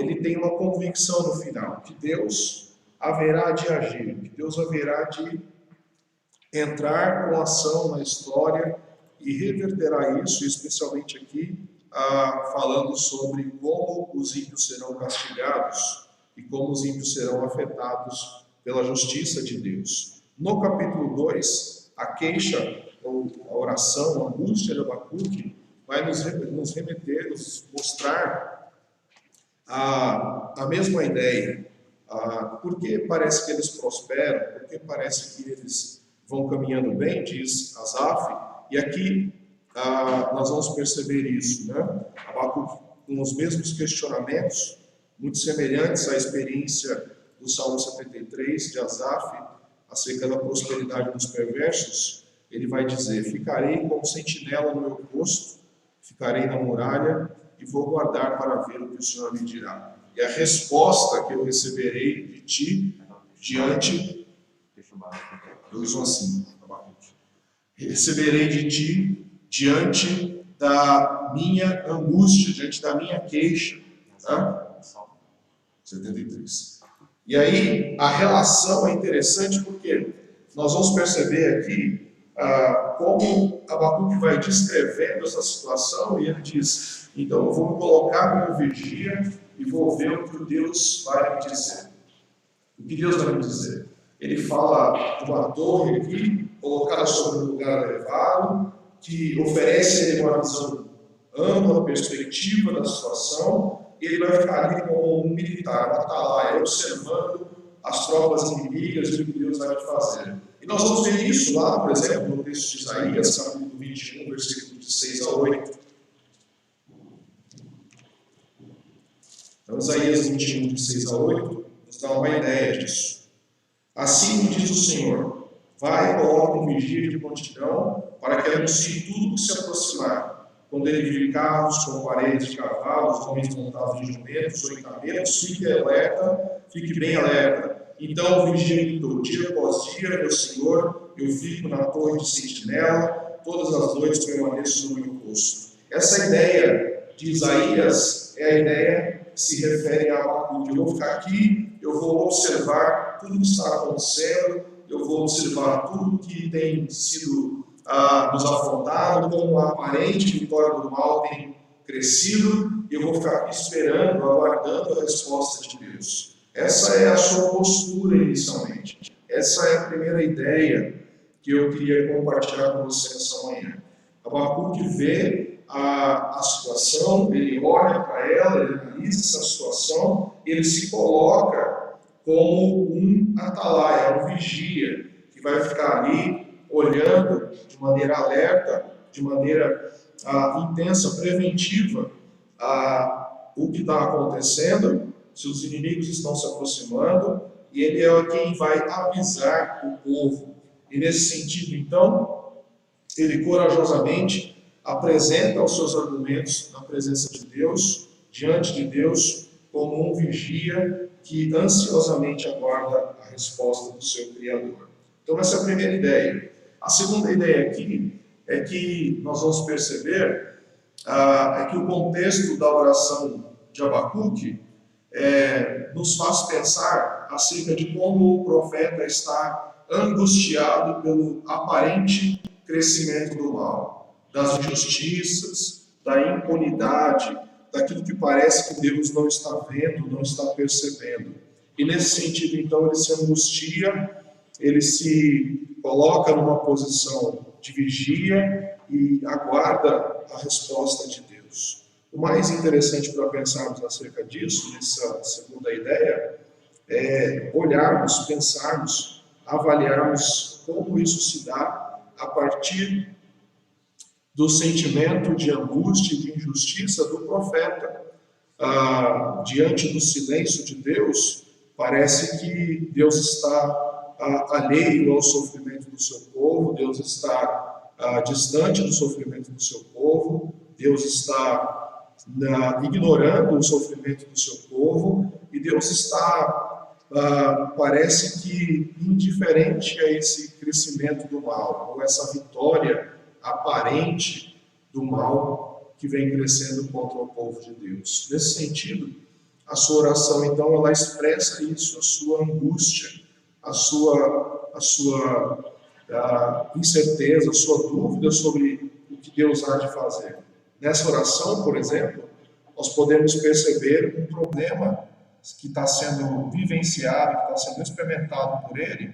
ele tem uma convicção no final, que Deus haverá de agir, que Deus haverá de entrar com ação na história e reverterá isso, especialmente aqui, falando sobre como os ímpios serão castigados e como os ímpios serão afetados pela justiça de Deus. No capítulo 2, a queixa, ou a oração, a angústia de Abacuque, vai nos remeter, nos mostrar a mesma ideia. Por que parece que eles prosperam? Por que parece que eles vão caminhando bem, diz Asaf, e aqui nós vamos perceber isso, né? Abacuque com os mesmos questionamentos, muito semelhantes à experiência do Salmo 73 de Asaf, acerca da prosperidade dos perversos. Ele vai dizer: ficarei como sentinela no meu posto, ficarei na muralha e vou guardar para ver o que o Senhor me dirá. E a resposta que eu receberei de ti diante... Eu uso assim, receberei de ti diante da minha angústia, diante da minha queixa. Tá? 73. E aí, a relação é interessante porque nós vamos perceber aqui como Abacuque vai descrevendo essa situação, e ele diz: então eu vou me colocar como vigia e vou ver o que Deus vai me dizer. O que Deus vai me dizer? Ele fala de uma torre aqui, colocada sobre um lugar elevado, que oferece a ele uma visão ampla, perspectiva da situação, e ele vai ficar ali como um militar, um atalaia, observando as tropas inimigas e o que Deus vai fazer. E nós vamos ver isso lá, por exemplo, no texto de Isaías, capítulo 21, versículos de 6 a 8. Então, Isaías 21, de 6 a 8, nos dá uma ideia disso. Assim me diz o Senhor: vai e coloca um vigia de prontidão para que anuncie tudo que se aproximar. Quando ele vir carros com paredes de cavalos, homens montados em jumentos ou em camelos, fique alerta, fique bem alerta. Então o vigia gritou: dia após dia, meu Senhor, eu fico na torre de sentinela, todas as noites permaneço no meu posto. Essa ideia de Isaías é a ideia que se refere a Abacuque. Eu vou ficar aqui, eu vou observar tudo que está acontecendo, eu vou observar tudo que tem sido nos afrontado, como a aparente vitória do mal tem crescido, e eu vou ficar aqui esperando, aguardando a resposta de Deus. Essa é a sua postura inicialmente. Essa é a primeira ideia que eu queria compartilhar com você nessa manhã. Abacuque vê a situação, ele olha para ela, ele analisa essa situação, ele se coloca como um atalaia, um vigia, que vai ficar ali olhando de maneira alerta, de maneira intensa, preventiva, o que está acontecendo, se os inimigos estão se aproximando, e ele é quem vai avisar o povo. E nesse sentido, então, ele corajosamente apresenta os seus argumentos na presença de Deus, diante de Deus, como um vigia que ansiosamente aguarda a resposta do seu Criador. Então essa é a primeira ideia. A segunda ideia aqui é que nós vamos perceber é que o contexto da oração de Abacuque nos faz pensar acerca de como o profeta está angustiado pelo aparente crescimento do mal, das injustiças, da impunidade, daquilo que parece que Deus não está vendo, não está percebendo. E nesse sentido, então, ele se angustia, ele se coloca numa posição de vigia e aguarda a resposta de Deus. O mais interessante para pensarmos acerca disso, nessa segunda ideia, é olharmos, pensarmos, avaliarmos como isso se dá a partir do sentimento de angústia e de injustiça do profeta. Diante do silêncio de Deus, parece que Deus está alheio ao sofrimento do seu povo, Deus está distante do sofrimento do seu povo, Deus está ignorando o sofrimento do seu povo, e Deus está, parece que, indiferente a esse crescimento do mal, ou essa vitória aparente do mal que vem crescendo contra o povo de Deus. Nesse sentido, a sua oração, então, ela expressa isso, a sua angústia, a sua incerteza, a sua dúvida sobre o que Deus há de fazer. Nessa oração, por exemplo, nós podemos perceber um problema que está sendo vivenciado, que está sendo experimentado por ele,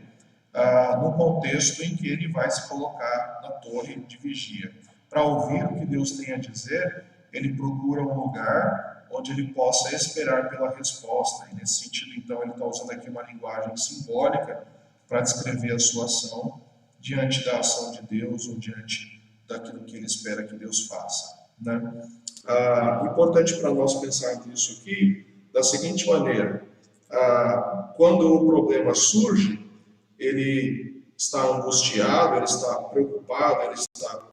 no contexto em que ele vai se colocar na torre de vigia. Para ouvir o que Deus tem a dizer, ele procura um lugar onde ele possa esperar pela resposta. E nesse sentido, então, ele está usando aqui uma linguagem simbólica para descrever a sua ação diante da ação de Deus ou diante daquilo que ele espera que Deus faça, né? Importante para nós pensar nisso aqui da seguinte maneira: quando o problema surge, ele está angustiado, ele está preocupado, ele está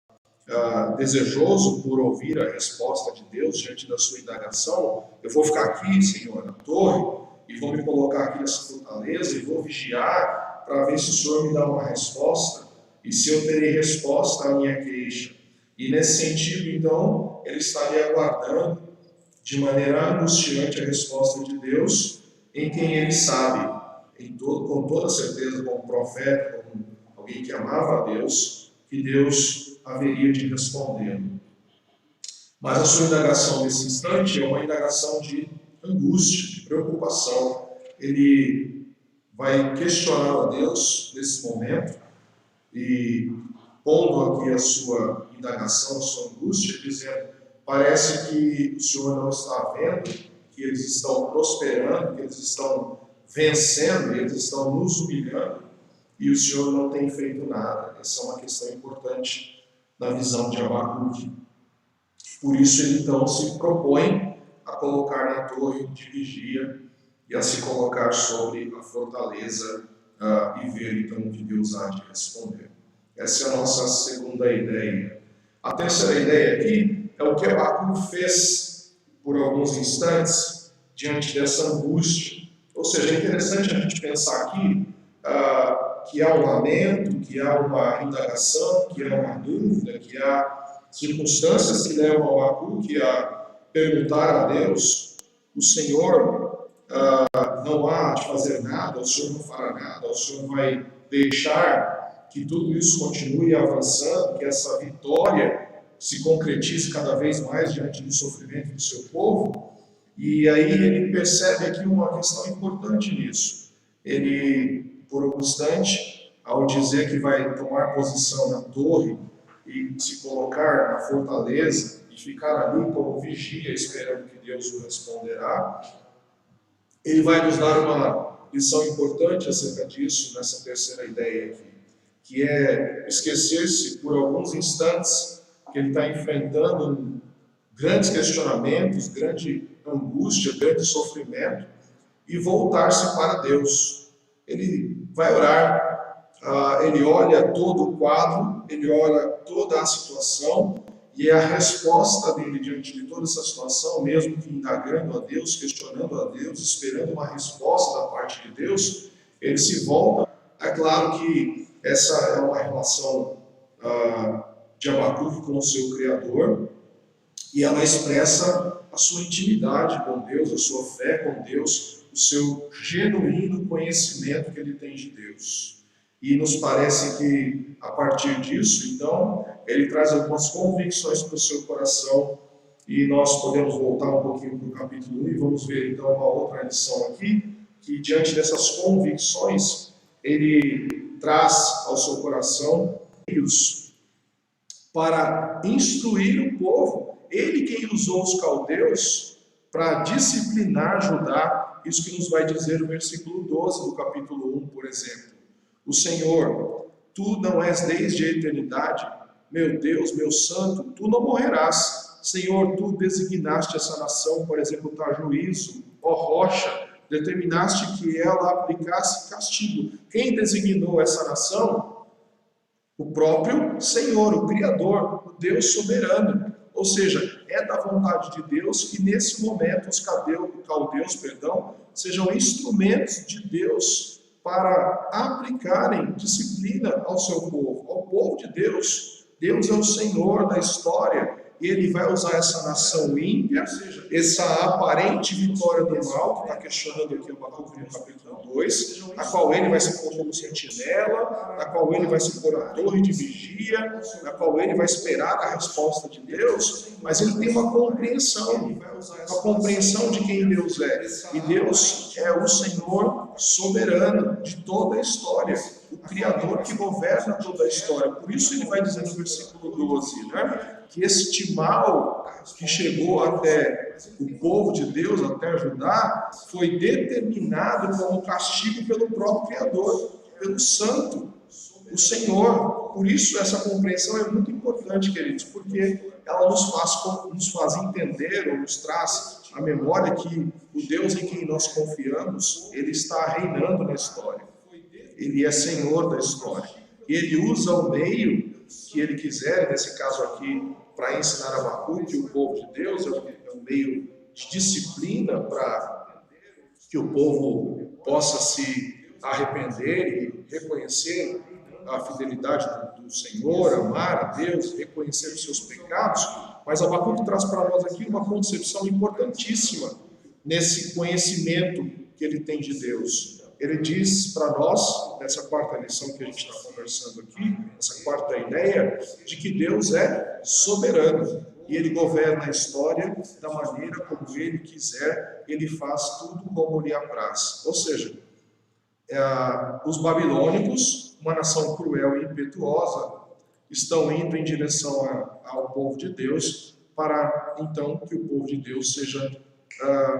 desejoso por ouvir a resposta de Deus diante da sua indagação. Eu vou ficar aqui, Senhor, na torre, e vou me colocar aqui nessa fortaleza e vou vigiar para ver se o Senhor me dá uma resposta e se eu terei resposta à minha queixa. E nesse sentido, então, ele estaria aguardando de maneira angustiante a resposta de Deus, em quem ele sabe, com toda certeza, como profeta, como alguém que amava a Deus, que Deus haveria de respondê-lo. Mas a sua indagação nesse instante é uma indagação de angústia, de preocupação. Ele vai questionar a Deus nesse momento e pondo aqui a sua indagação, a sua angústia, dizendo: parece que o Senhor não está vendo, que eles estão prosperando, que eles estão vencendo, eles estão nos humilhando, e o Senhor não tem feito nada. Essa é uma questão importante na visão de Abacuque. Por isso ele então se propõe a colocar na torre de vigia e a se colocar sobre a fortaleza e ver então o que Deus há de responder. Essa é a nossa segunda ideia. A terceira ideia aqui é o que Abacuque fez por alguns instantes diante dessa angústia. Ou seja, é interessante a gente pensar aqui que há um lamento, que há uma indagação, que há uma dúvida, que há circunstâncias que levam Abacuque a perguntar a Deus: o Senhor não há de fazer nada, o Senhor não fará nada, o Senhor vai deixar que tudo isso continue avançando, que essa vitória se concretize cada vez mais diante do sofrimento do seu povo. E aí ele percebe aqui uma questão importante nisso. Ele, por um instante, ao dizer que vai tomar posição na torre e se colocar na fortaleza e ficar ali como vigia, esperando que Deus o responderá, ele vai nos dar uma lição importante acerca disso nessa terceira ideia aqui, que é esquecer-se por alguns instantes que ele está enfrentando grandes questionamentos, grande angústia, grande sofrimento, e voltar-se para Deus. Ele vai orar, ele olha todo o quadro, ele olha toda a situação, e a resposta dele diante de toda essa situação, mesmo que indagando a Deus, questionando a Deus, esperando uma resposta da parte de Deus, ele se volta. É claro que essa é uma relação de Abacuque com o seu Criador, e ela expressa a sua intimidade com Deus, a sua fé com Deus, o seu genuíno conhecimento que ele tem de Deus. E nos parece que, a partir disso, então, ele traz algumas convicções para o seu coração, e nós podemos voltar um pouquinho para o capítulo 1 e vamos ver, então, uma outra lição aqui, que diante dessas convicções, ele traz ao seu coração meios para instruir o povo. Ele quem usou os caldeus para disciplinar Judá, isso que nos vai dizer o versículo 12 do capítulo 1, por exemplo. O Senhor, tu não és desde a eternidade, meu Deus, meu santo, tu não morrerás. Senhor, tu designaste essa nação, por executar juízo, ó rocha, determinaste que ela aplicasse castigo. Quem designou essa nação? O próprio Senhor, o Criador, o Deus soberano. Ou seja, é da vontade de Deus que nesse momento os caldeus, sejam instrumentos de Deus para aplicarem disciplina ao seu povo, ao povo de Deus. Deus é o Senhor da história ele vai usar essa nação ímpia, essa aparente vitória do mal, que está questionando aqui o Abacuque no capítulo 2, na qual ele vai se pôr como sentinela, na qual ele vai se pôr a torre de vigia, na qual ele vai esperar a resposta de Deus, mas ele tem uma compreensão de quem Deus é. E Deus é o Senhor soberano de toda a história, o Criador que governa toda a história. Por isso ele vai dizer no versículo 12, né, que este mal que chegou até o povo de Deus, até Judá, foi determinado como castigo pelo próprio Criador, pelo Santo, o Senhor. Por isso essa compreensão é muito importante, queridos, porque ela nos faz entender, ou nos traz a memória que o Deus em quem nós confiamos, ele está reinando na história. Ele é Senhor da história. E ele usa o meio que ele quiser, nesse caso aqui, para ensinar a Abacuque, o povo de Deus, é um meio de disciplina para que o povo possa se arrepender e reconhecer a fidelidade do Senhor, amar a Deus, reconhecer os seus pecados. Mas Abacuque traz para nós aqui uma concepção importantíssima nesse conhecimento que ele tem de Deus. Ele diz para nós, nessa quarta lição que a gente está conversando aqui, essa quarta ideia, de que Deus é soberano e ele governa a história da maneira como ele quiser, ele faz tudo como lhe apraz. Ou seja, os babilônicos, uma nação cruel e impetuosa, estão indo em direção ao povo de Deus para então que o povo de Deus seja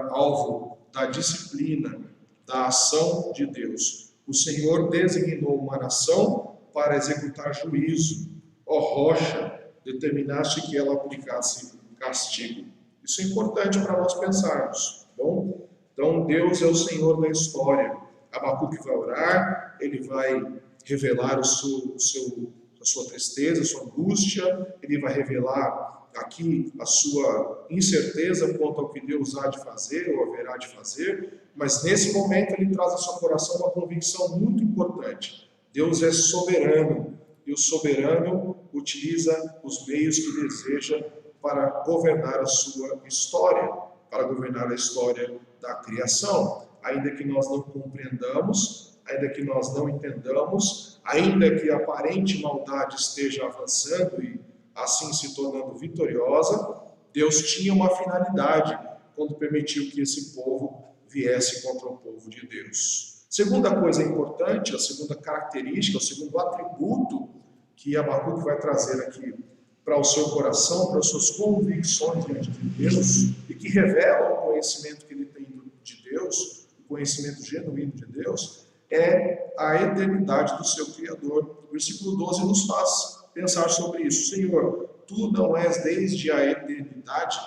alvo da disciplina, da ação de Deus. O Senhor designou uma nação para executar juízo. Ó rocha, determinaste que ela aplicasse castigo. Isso é importante para nós pensarmos. Bom? Então Deus é o Senhor da história. Abacuque vai orar, ele vai revelar a sua tristeza, a sua angústia, ele vai revelar aqui a sua incerteza quanto ao que Deus há de fazer ou haverá de fazer, mas nesse momento ele traz ao seu coração uma convicção muito importante. Deus é soberano, e o soberano utiliza os meios que deseja para governar a sua história, para governar a história da criação. Ainda que nós não compreendamos, ainda que nós não entendamos, ainda que a aparente maldade esteja avançando e assim se tornando vitoriosa, Deus tinha uma finalidade quando permitiu que esse povo viesse contra o povo de Deus. Segunda coisa importante, a segunda característica, o segundo atributo que Abacuque vai trazer aqui para o seu coração, para as suas convicções diante de Deus, e que revela o conhecimento que ele tem de Deus, o conhecimento genuíno de Deus, é a eternidade do seu Criador. O versículo 12 nos faz pensar sobre isso. Senhor, tu não és desde a eternidade?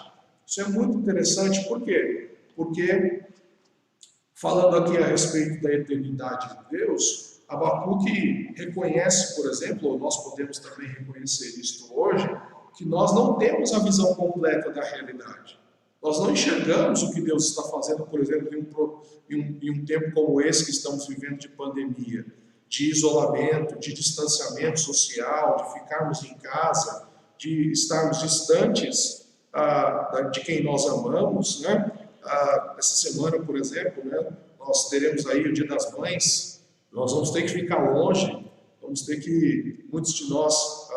Isso é muito interessante, por quê? Porque, falando aqui a respeito da eternidade de Deus, Abacuque reconhece, por exemplo, ou nós podemos também reconhecer isto hoje, que nós não temos a visão completa da realidade. Nós não enxergamos o que Deus está fazendo, por exemplo, em um tempo como esse que estamos vivendo de pandemia, de isolamento, de distanciamento social, de ficarmos em casa, de estarmos distantes de quem nós amamos, né? Essa semana, por exemplo, né, nós teremos aí o Dia das Mães, nós vamos ter que ficar longe, vamos ter que, muitos de nós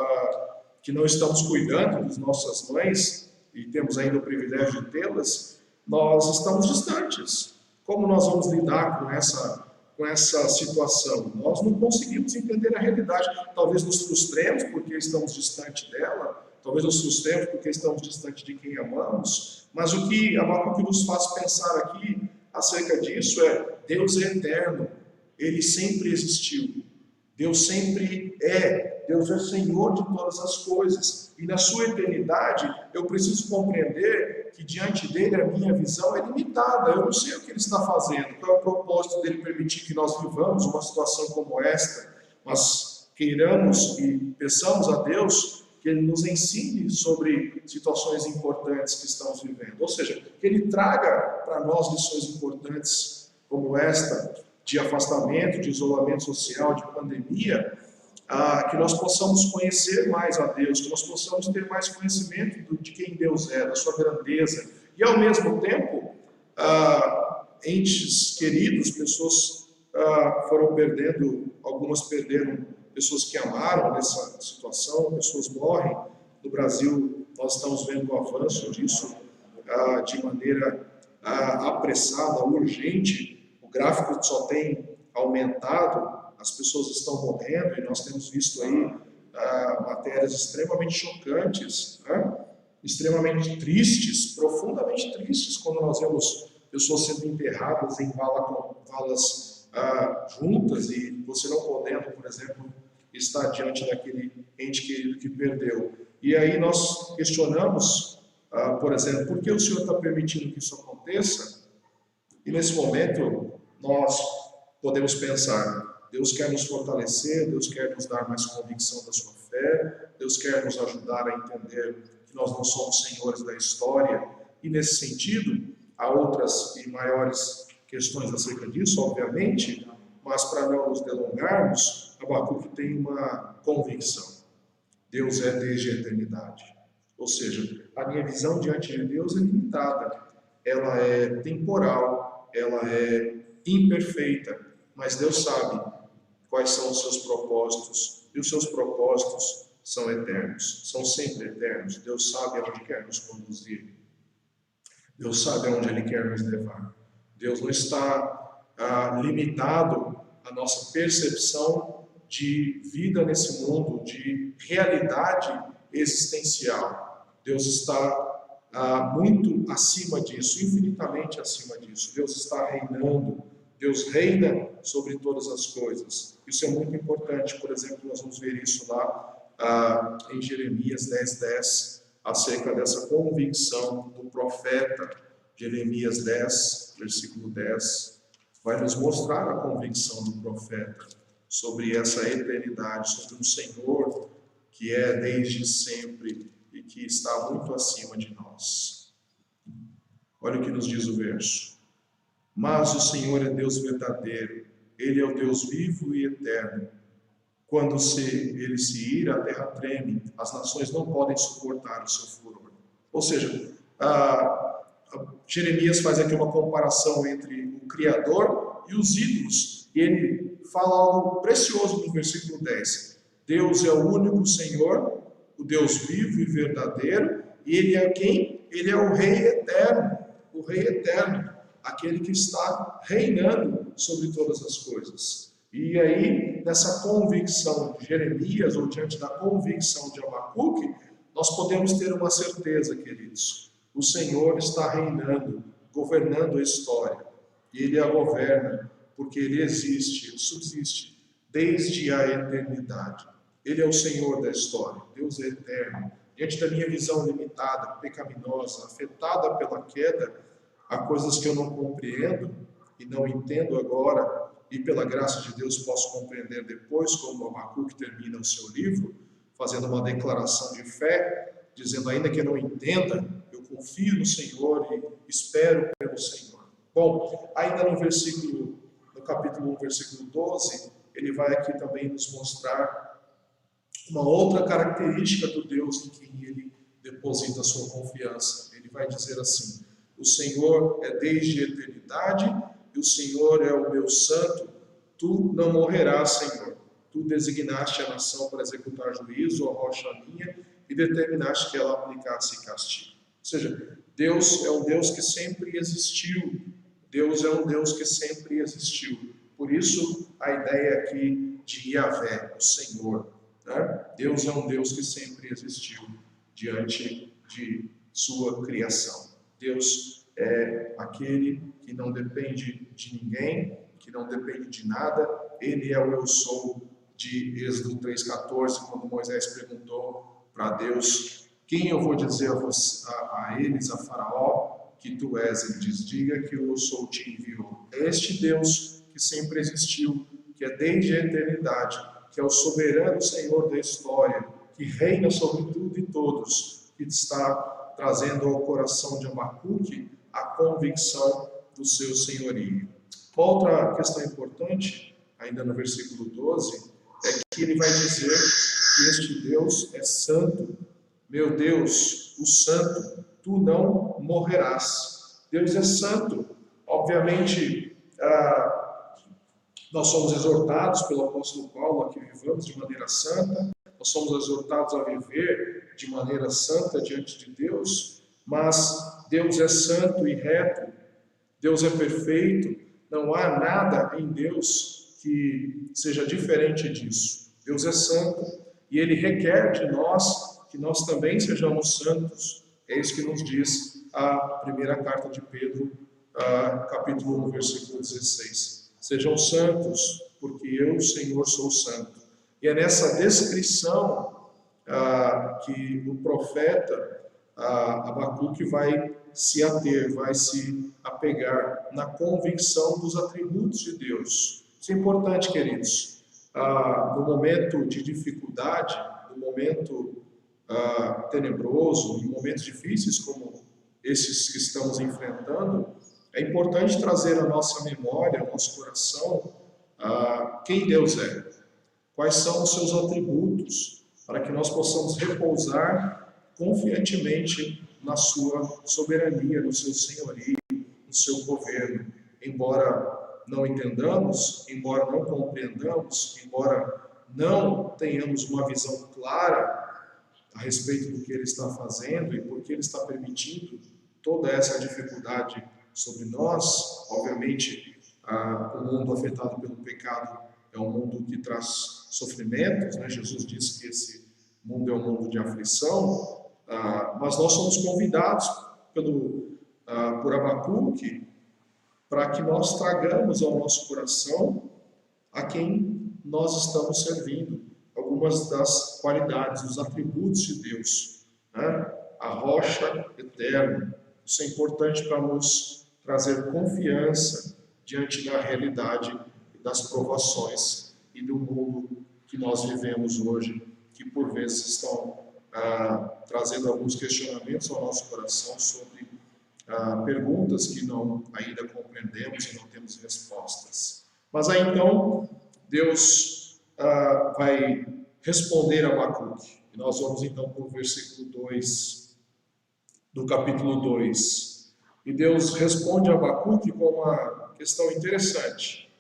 que não estamos cuidando das nossas mães, e temos ainda o privilégio de tê-las, nós estamos distantes. Como nós vamos lidar com essa situação? Nós não conseguimos entender a realidade. Talvez nos frustremos porque estamos distante dela, talvez nos frustremos porque estamos distante de quem amamos, mas o que Abacuque nos faz pensar aqui acerca disso é: Deus é eterno, Ele sempre existiu, Deus sempre Deus é Senhor de todas as coisas, e na sua eternidade eu preciso compreender que diante dele a minha visão é limitada. Eu não sei o que ele está fazendo, qual é o propósito dele permitir que nós vivamos uma situação como esta, mas queiramos e peçamos a Deus que ele nos ensine sobre situações importantes que estamos vivendo, ou seja, que ele traga para nós lições importantes como esta, de afastamento, de isolamento social, de pandemia, que nós possamos conhecer mais a Deus, que nós possamos ter mais conhecimento de quem Deus é, da sua grandeza, e ao mesmo tempo, entes queridos, pessoas foram perdendo, algumas perderam pessoas que amaram nessa situação, pessoas morrem. No Brasil, nós estamos vendo o avanço disso de maneira apressada, urgente. O gráfico só tem aumentado, as pessoas estão morrendo, e nós temos visto aí matérias extremamente chocantes, né? Extremamente tristes, profundamente tristes, quando nós vemos pessoas sendo enterradas em valas juntas, e você não podendo, por exemplo, estar diante daquele ente querido que perdeu. E aí nós questionamos, por exemplo, por que o Senhor está permitindo que isso aconteça? E nesse momento nós podemos pensar: Deus quer nos fortalecer, Deus quer nos dar mais convicção da sua fé, Deus quer nos ajudar a entender que nós não somos senhores da história, e nesse sentido há outras e maiores questões acerca disso, obviamente, mas para não nos delongarmos, Abacuque tem uma convicção: Deus é desde a eternidade. Ou seja, a minha visão diante de Deus é limitada, ela é temporal, ela é imperfeita, mas Deus sabe quais são os seus propósitos, e os seus propósitos são eternos, são sempre eternos. Deus sabe aonde quer nos conduzir, Deus sabe aonde Ele quer nos levar. Deus não está limitado à nossa percepção de vida nesse mundo, de realidade existencial. Deus está muito acima disso, infinitamente acima disso. Deus está reinando, Deus reina sobre todas as coisas. Isso é muito importante. Por exemplo, nós vamos ver isso lá em Jeremias 10:10, acerca dessa convicção do profeta. Jeremias 10, versículo 10, vai nos mostrar a convicção do profeta sobre essa eternidade, sobre um Senhor que é desde sempre e que está muito acima de nós. Olha o que nos diz o verso: mas o Senhor é Deus verdadeiro, Ele é o Deus vivo e eterno. Quando Ele se ira, a terra treme, as nações não podem suportar o seu furor. Ou seja, Jeremias faz aqui uma comparação entre o Criador e os ídolos, e ele fala algo precioso no versículo 10. Deus é o único Senhor, o Deus vivo e verdadeiro, e Ele é quem? Ele é o Rei eterno, aquele que está reinando sobre todas as coisas. E aí, nessa convicção de Jeremias, ou diante da convicção de Abacuque, nós podemos ter uma certeza, queridos: o Senhor está reinando, governando a história, e Ele a governa porque Ele existe, Ele subsiste desde a eternidade. Ele é o Senhor da história, Deus é eterno. Diante da minha visão limitada, pecaminosa, afetada pela queda, há coisas que eu não compreendo e não entendo agora, e pela graça de Deus posso compreender depois, como Abacuque termina o seu livro, fazendo uma declaração de fé, dizendo: ainda que eu não entenda, eu confio no Senhor e espero pelo Senhor. Bom, ainda no capítulo 1, versículo 12, ele vai aqui também nos mostrar uma outra característica do Deus em quem ele deposita a sua confiança. Ele vai dizer assim: o Senhor é desde a eternidade, e o Senhor é o meu santo. Tu não morrerás, Senhor. Tu designaste a nação para executar juízo, ó rocha minha, e determinaste que ela aplicasse castigo. Ou seja, Deus é um Deus que sempre existiu. Deus é um Deus que sempre existiu. Por isso, a ideia aqui de Yahvé, o Senhor. Né? Deus é um Deus que sempre existiu diante de sua criação. Deus é aquele que não depende de ninguém, que não depende de nada. Ele é o eu sou de Êxodo 3,14, quando Moisés perguntou para Deus: quem eu vou dizer a eles, a Faraó, que tu és? Ele diz: diga que o eu sou te enviou. É este Deus que sempre existiu, que é desde a eternidade, que é o soberano Senhor da história, que reina sobre tudo e todos, que está trazendo ao coração de Abacuque a convicção do seu senhorio. Outra questão importante, ainda no versículo 12, é que ele vai dizer que este Deus é santo. Meu Deus, o santo, tu não morrerás. Deus é santo. Obviamente, nós somos exortados pelo apóstolo Paulo a que vivamos de maneira santa, nós somos exortados a viver de maneira santa diante de Deus, mas Deus é santo e reto, Deus é perfeito, não há nada em Deus que seja diferente disso. Deus é santo e Ele requer de nós que nós também sejamos santos. É isso que nos diz a primeira carta de Pedro, capítulo 1, versículo 16. Sejam santos, porque eu, Senhor, sou santo. E é nessa descrição que o profeta Abacuque vai se ater, vai se apegar na convicção dos atributos de Deus. Isso é importante, queridos. No momento de dificuldade, no momento tenebroso, em momentos difíceis como esses que estamos enfrentando, é importante trazer à nossa memória, ao nosso coração, quem Deus é, quais são os seus atributos, para que nós possamos repousar confiantemente na sua soberania, no seu senhorio, no seu governo. Embora não entendamos, embora não compreendamos, embora não tenhamos uma visão clara a respeito do que Ele está fazendo e por que Ele está permitindo toda essa dificuldade sobre nós, obviamente, o mundo afetado pelo pecado é um mundo que traz sofrimentos, né? Jesus disse que esse mundo é um mundo de aflição, mas nós somos convidados por Abacuque para que nós tragamos ao nosso coração a quem nós estamos servindo, algumas das qualidades, os atributos de Deus, né? A rocha eterna. Isso é importante para nos trazer confiança diante da realidade das provações e do mundo que nós vivemos hoje, que por vezes estão trazendo alguns questionamentos ao nosso coração sobre perguntas que ainda compreendemos e não temos respostas. Mas aí então, Deus vai responder a Abacuque. E nós vamos então para o versículo 2 do capítulo 2. E Deus responde a Abacuque com uma questão interessante.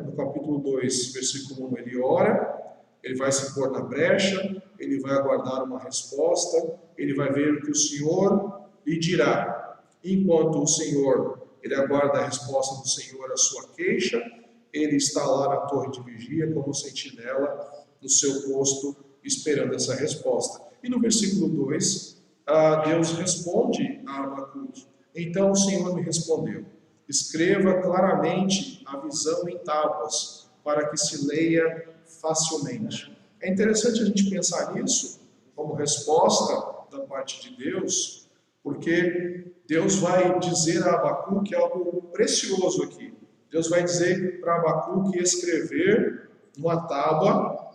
No capítulo 2, versículo 1, ele ora, ele vai se pôr na brecha, ele vai aguardar uma resposta, ele vai ver o que o Senhor lhe dirá. Enquanto o Senhor, ele aguarda a resposta do Senhor à sua queixa, ele está lá na torre de vigia como sentinela no seu posto, esperando essa resposta. E no versículo 2, Deus responde a Abacuque. Então o Senhor me respondeu: escreva claramente a visão em tábuas, para que se leia facilmente. É interessante a gente pensar nisso como resposta da parte de Deus, porque Deus vai dizer a Abacuque algo precioso aqui. Deus vai dizer para Abacuque escrever numa tábua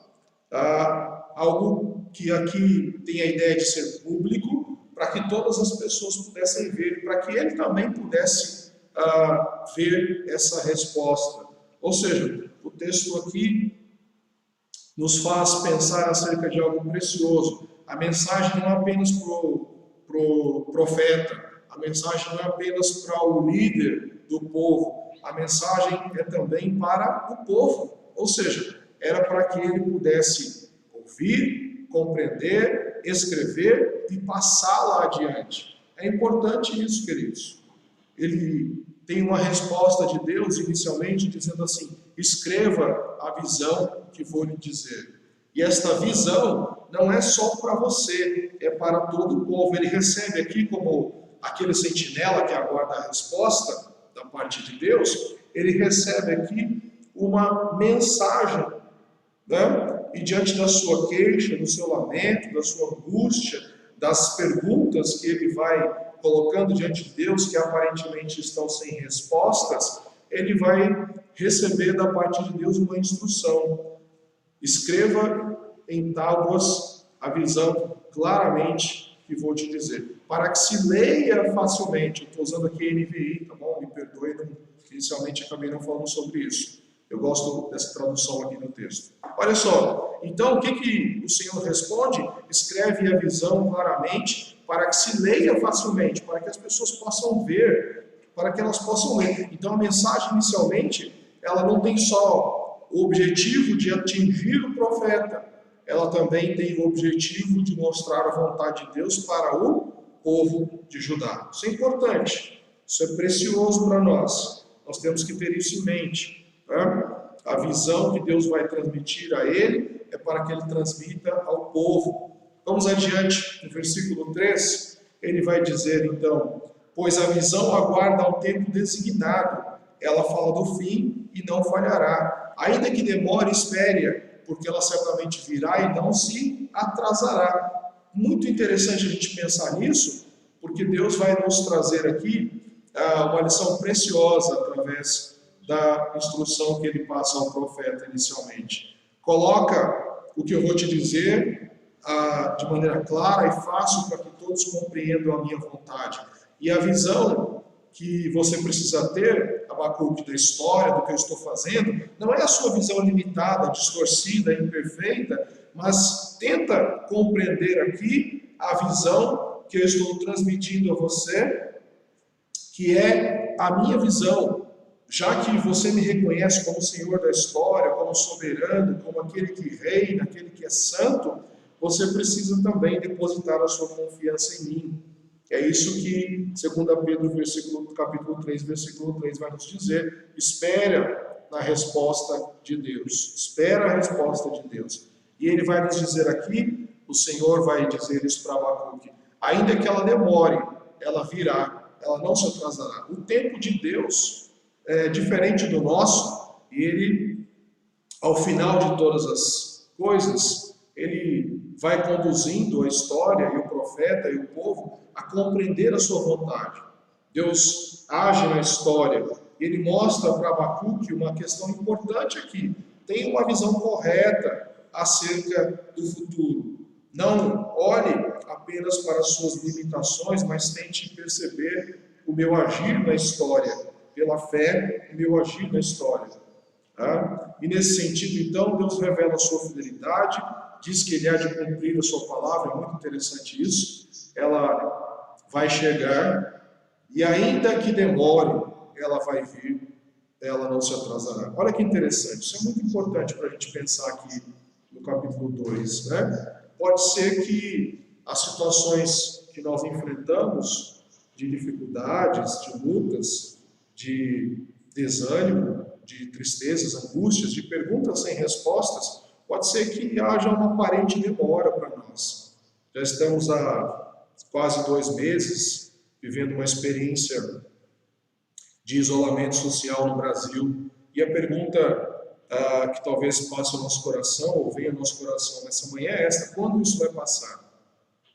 algo que aqui tem a ideia de ser público, para que todas as pessoas pudessem ver, para que ele também pudesse ver essa resposta. Ou seja, o texto aqui nos faz pensar acerca de algo precioso. A mensagem não é apenas para o profeta, a mensagem não é apenas para o líder do povo, a mensagem é também para o povo. Ou seja, era para que ele pudesse ouvir, compreender, escrever e passar lá adiante. É importante isso, queridos. Ele tem uma resposta de Deus inicialmente dizendo assim: escreva a visão que vou lhe dizer. E esta visão não é só para você, é para todo o povo. Ele recebe aqui como aquele sentinela que aguarda a resposta da parte de Deus, ele recebe aqui uma mensagem, né? E diante da sua queixa, do seu lamento, da sua angústia, das perguntas que ele vai colocando diante de Deus, que aparentemente estão sem respostas, ele vai receber da parte de Deus uma instrução. Escreva em tábuas a visão claramente que vou te dizer, para que se leia facilmente. Eu estou usando aqui NVI, tá bom? Me perdoe, inicialmente acabei não falando sobre isso. Eu gosto dessa tradução aqui no texto. Olha só, então o que o Senhor responde? Escreve a visão claramente para que se leia facilmente, para que as pessoas possam ver, para que elas possam ler. Então a mensagem inicialmente, ela não tem só o objetivo de atingir o profeta, ela também tem o objetivo de mostrar a vontade de Deus para o povo de Judá. Isso é importante, isso é precioso para nós. Nós temos que ter isso em mente. A visão que Deus vai transmitir a ele é para que ele transmita ao povo. Vamos adiante, no versículo 3, ele vai dizer então: pois a visão aguarda um tempo designado, ela fala do fim e não falhará. Ainda que demore, espere, porque ela certamente virá e não se atrasará. Muito interessante a gente pensar nisso, porque Deus vai nos trazer aqui uma lição preciosa através da instrução que ele passa ao profeta inicialmente. Coloca o que eu vou te dizer de maneira clara e fácil para que todos compreendam a minha vontade. E a visão que você precisa ter, Abacuque, da história, do que eu estou fazendo, não é a sua visão limitada, distorcida, imperfeita, mas tenta compreender aqui a visão que eu estou transmitindo a você, que é a minha visão. Já que você me reconhece como Senhor da história, como soberano, como aquele que reina, aquele que é santo, você precisa também depositar a sua confiança em mim. É isso que 2 Pedro, capítulo 3, versículo 3 vai nos dizer. Espera na resposta de Deus. Espera a resposta de Deus. E ele vai nos dizer aqui, o Senhor vai dizer isso para Abacuque: ainda que ela demore, ela virá, ela não se atrasará. O tempo de Deus é diferente do nosso, e ele, ao final de todas as coisas, ele vai conduzindo a história e o profeta e o povo a compreender a sua vontade. Deus age na história, ele mostra para Abacuque uma questão importante aqui: tem uma visão correta acerca do futuro. Não olhe apenas para as suas limitações, mas tente perceber o meu agir na história. Pela fé, o meu agir na história. E nesse sentido, então, Deus revela a sua fidelidade, diz que ele há de cumprir a sua palavra. É muito interessante isso. Ela vai chegar, e ainda que demore, ela vai vir, ela não se atrasará. Olha que interessante, isso é muito importante para a gente pensar aqui no capítulo 2. Pode ser que as situações que nós enfrentamos, de dificuldades, de lutas, de desânimo, de tristezas, angústias, de perguntas sem respostas, pode ser que haja uma aparente demora para nós. Já estamos há quase 2 meses vivendo uma experiência de isolamento social no Brasil, e a pergunta que talvez passe ao nosso coração, ou venha ao nosso coração nessa manhã é esta: quando isso vai passar?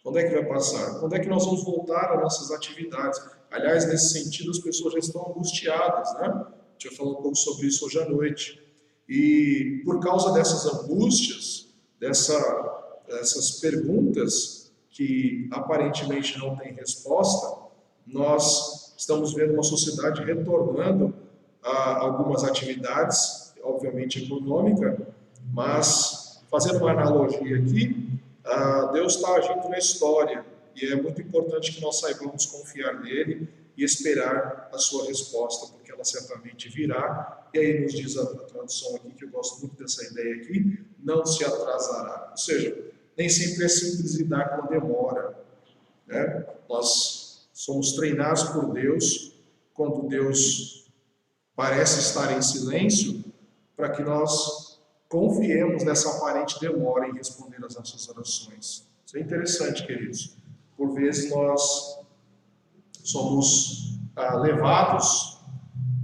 Quando é que vai passar? Quando é que nós vamos voltar às nossas atividades? Aliás, nesse sentido, as pessoas já estão angustiadas, né? A gente vai falar um pouco sobre isso hoje à noite. E por causa dessas angústias, dessas perguntas que aparentemente não têm resposta, nós estamos vendo uma sociedade retornando a algumas atividades, obviamente econômica, mas, fazendo uma analogia aqui, Deus está agindo na história, e é muito importante que nós saibamos confiar nele e esperar a sua resposta, porque ela certamente virá. E aí nos diz a tradução aqui, que eu gosto muito dessa ideia aqui: não se atrasará. Ou seja, nem sempre é simples lidar com a demora, né? Nós somos treinados por Deus quando Deus parece estar em silêncio, para que nós confiemos nessa aparente demora em responder às nossas orações. Isso é interessante, queridos. Por vezes nós somos levados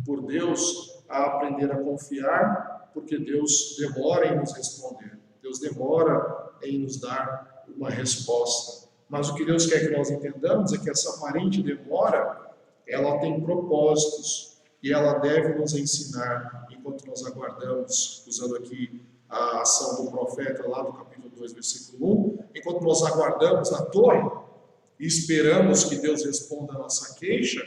por Deus a aprender a confiar, porque Deus demora em nos responder. Deus demora em nos dar uma resposta. Mas o que Deus quer que nós entendamos é que essa aparente demora, ela tem propósitos, e ela deve nos ensinar, enquanto nós aguardamos, usando aqui a ação do profeta lá do capítulo 2, versículo 1, enquanto nós aguardamos na torre e esperamos que Deus responda a nossa queixa,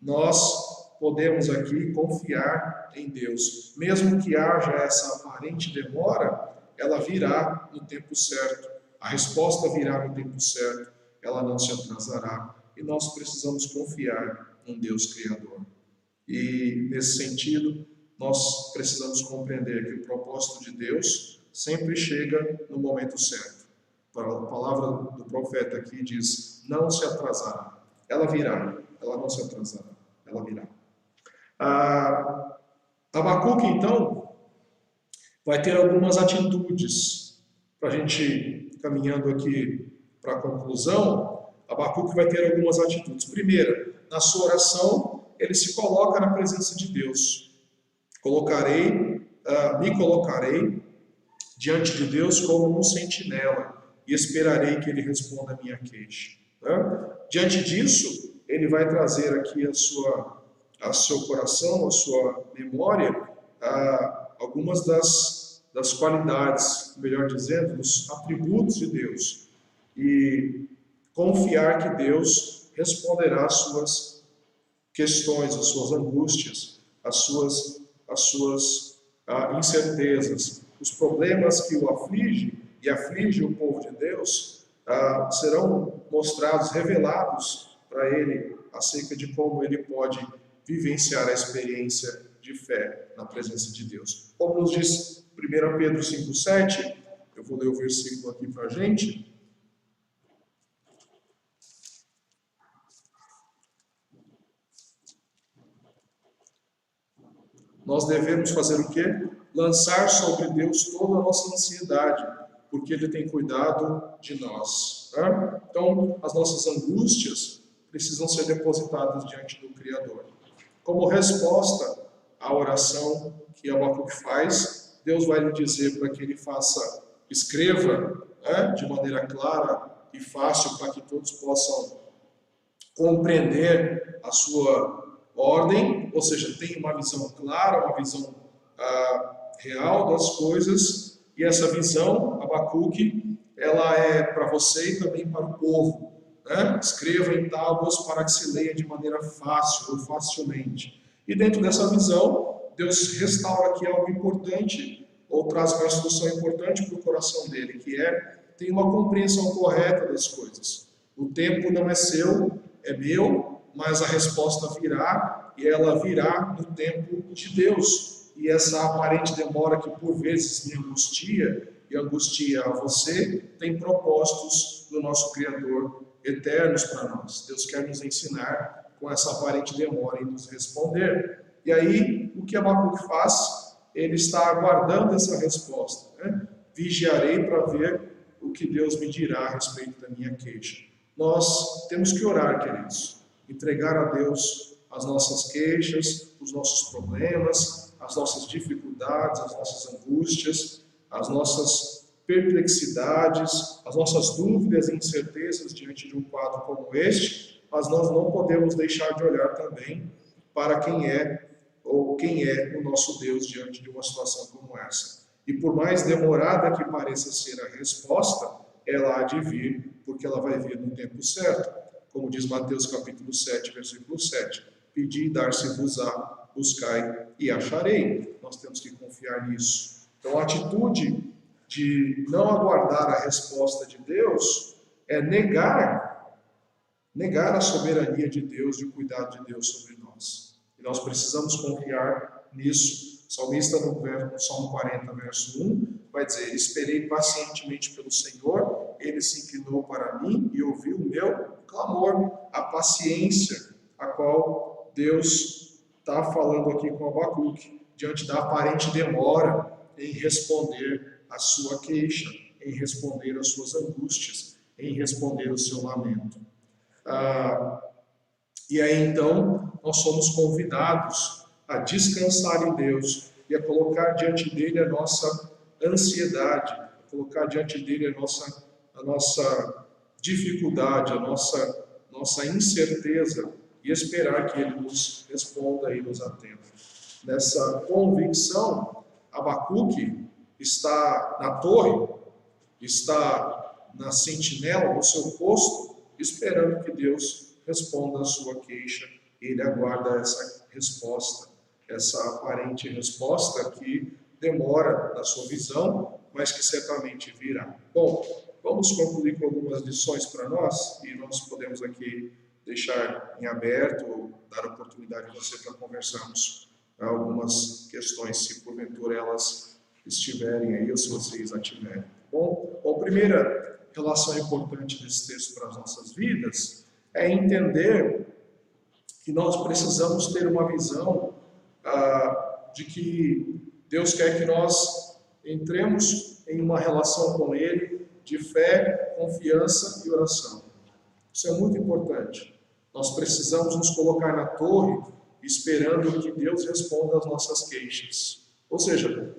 nós podemos aqui confiar em Deus. Mesmo que haja essa aparente demora, ela virá no tempo certo. A resposta virá no tempo certo. Ela não se atrasará. E nós precisamos confiar num Deus Criador. E, nesse sentido, nós precisamos compreender que o propósito de Deus sempre chega no momento certo. A palavra do profeta aqui diz, não se atrasará. Ela virá, ela não se atrasará, ela virá. Abacuque, então, vai ter algumas atitudes, para a gente caminhando aqui para a conclusão. Abacuque vai ter algumas atitudes. Primeira, na sua oração, ele se coloca na presença de Deus. Me colocarei diante de Deus como um sentinela e esperarei que ele responda a minha queixa. Diante disso, ele vai trazer aqui a seu coração, a sua memória, algumas das qualidades, melhor dizendo, dos atributos de Deus, e confiar que Deus responderá às suas questões, às suas angústias, às suas incertezas. Os problemas que o afligem e aflige o povo de Deus serão mostrados, revelados para ele acerca de como ele pode vivenciar a experiência de fé na presença de Deus. Como nos diz 1 Pedro 5,7, eu vou ler o versículo aqui para a gente. Nós devemos fazer o quê? Lançar sobre Deus toda a nossa ansiedade, porque Ele tem cuidado de nós. Então, as nossas angústias precisam ser depositadas diante do Criador. Como resposta à oração que Abacuque faz, Deus vai lhe dizer para que ele escreva de maneira clara e fácil, para que todos possam compreender a sua ordem, ou seja, tem uma visão clara, uma visão real das coisas, e essa visão, Abacuque, ela é para você e também para o povo. Escreva em tábuas para que se leia de maneira fácil ou facilmente. E dentro dessa visão, Deus restaura aqui algo importante, ou traz uma instrução importante para o coração dele, que ter uma compreensão correta das coisas. O tempo não é seu, é meu, mas a resposta virá, e ela virá no tempo de Deus. E essa aparente demora que por vezes me angustia, e angustia a você, tem propósitos do nosso Criador eternos para nós. Deus quer nos ensinar com essa aparente demora em nos responder. E aí, o que Abacuque faz? Ele está aguardando essa resposta. Vigiarei para ver o que Deus me dirá a respeito da minha queixa. Nós temos que orar, queridos. Entregar a Deus as nossas queixas, os nossos problemas, as nossas dificuldades, as nossas angústias, as nossas perplexidades, as nossas dúvidas e incertezas diante de um quadro como este, mas nós não podemos deixar de olhar também para quem é o nosso Deus diante de uma situação como essa. E por mais demorada que pareça ser a resposta, ela há de vir, porque ela vai vir no tempo certo. Como diz Mateus capítulo 7, versículo 7. Pedi e dar-se-vos-á, buscai e acharei. Nós temos que confiar nisso. Então a atitude de não aguardar a resposta de Deus é negar a soberania de Deus e o cuidado de Deus sobre nós. E nós precisamos confiar nisso. O salmista no Salmo 40, verso 1, vai dizer: esperei pacientemente pelo Senhor, Ele se inclinou para mim e ouviu o meu clamor. A paciência a qual Deus está falando aqui com Abacuque, diante da aparente demora em responder a sua queixa, em responder às suas angústias, em responder ao seu lamento. E aí então nós somos convidados a descansar em Deus e a colocar diante dele a nossa ansiedade, a colocar diante dele a nossa dificuldade, a nossa incerteza, e esperar que ele nos responda e nos atenda. Nessa convicção, Abacuque está na torre, está na sentinela, no seu posto, esperando que Deus responda a sua queixa. Ele aguarda essa resposta, essa aparente resposta que demora na sua visão, mas que certamente virá. Bom, vamos concluir com algumas lições para nós, e nós podemos aqui deixar em aberto, dar oportunidade a você para conversarmos algumas questões, se porventura elas estiverem aí, ou se vocês já tiverem. Bom, a primeira relação importante desse texto para as nossas vidas é entender que nós precisamos ter uma visão de que Deus quer que nós entremos em uma relação com Ele de fé, confiança e oração. Isso é muito importante. Nós precisamos nos colocar na torre esperando que Deus responda às nossas queixas. Ou seja,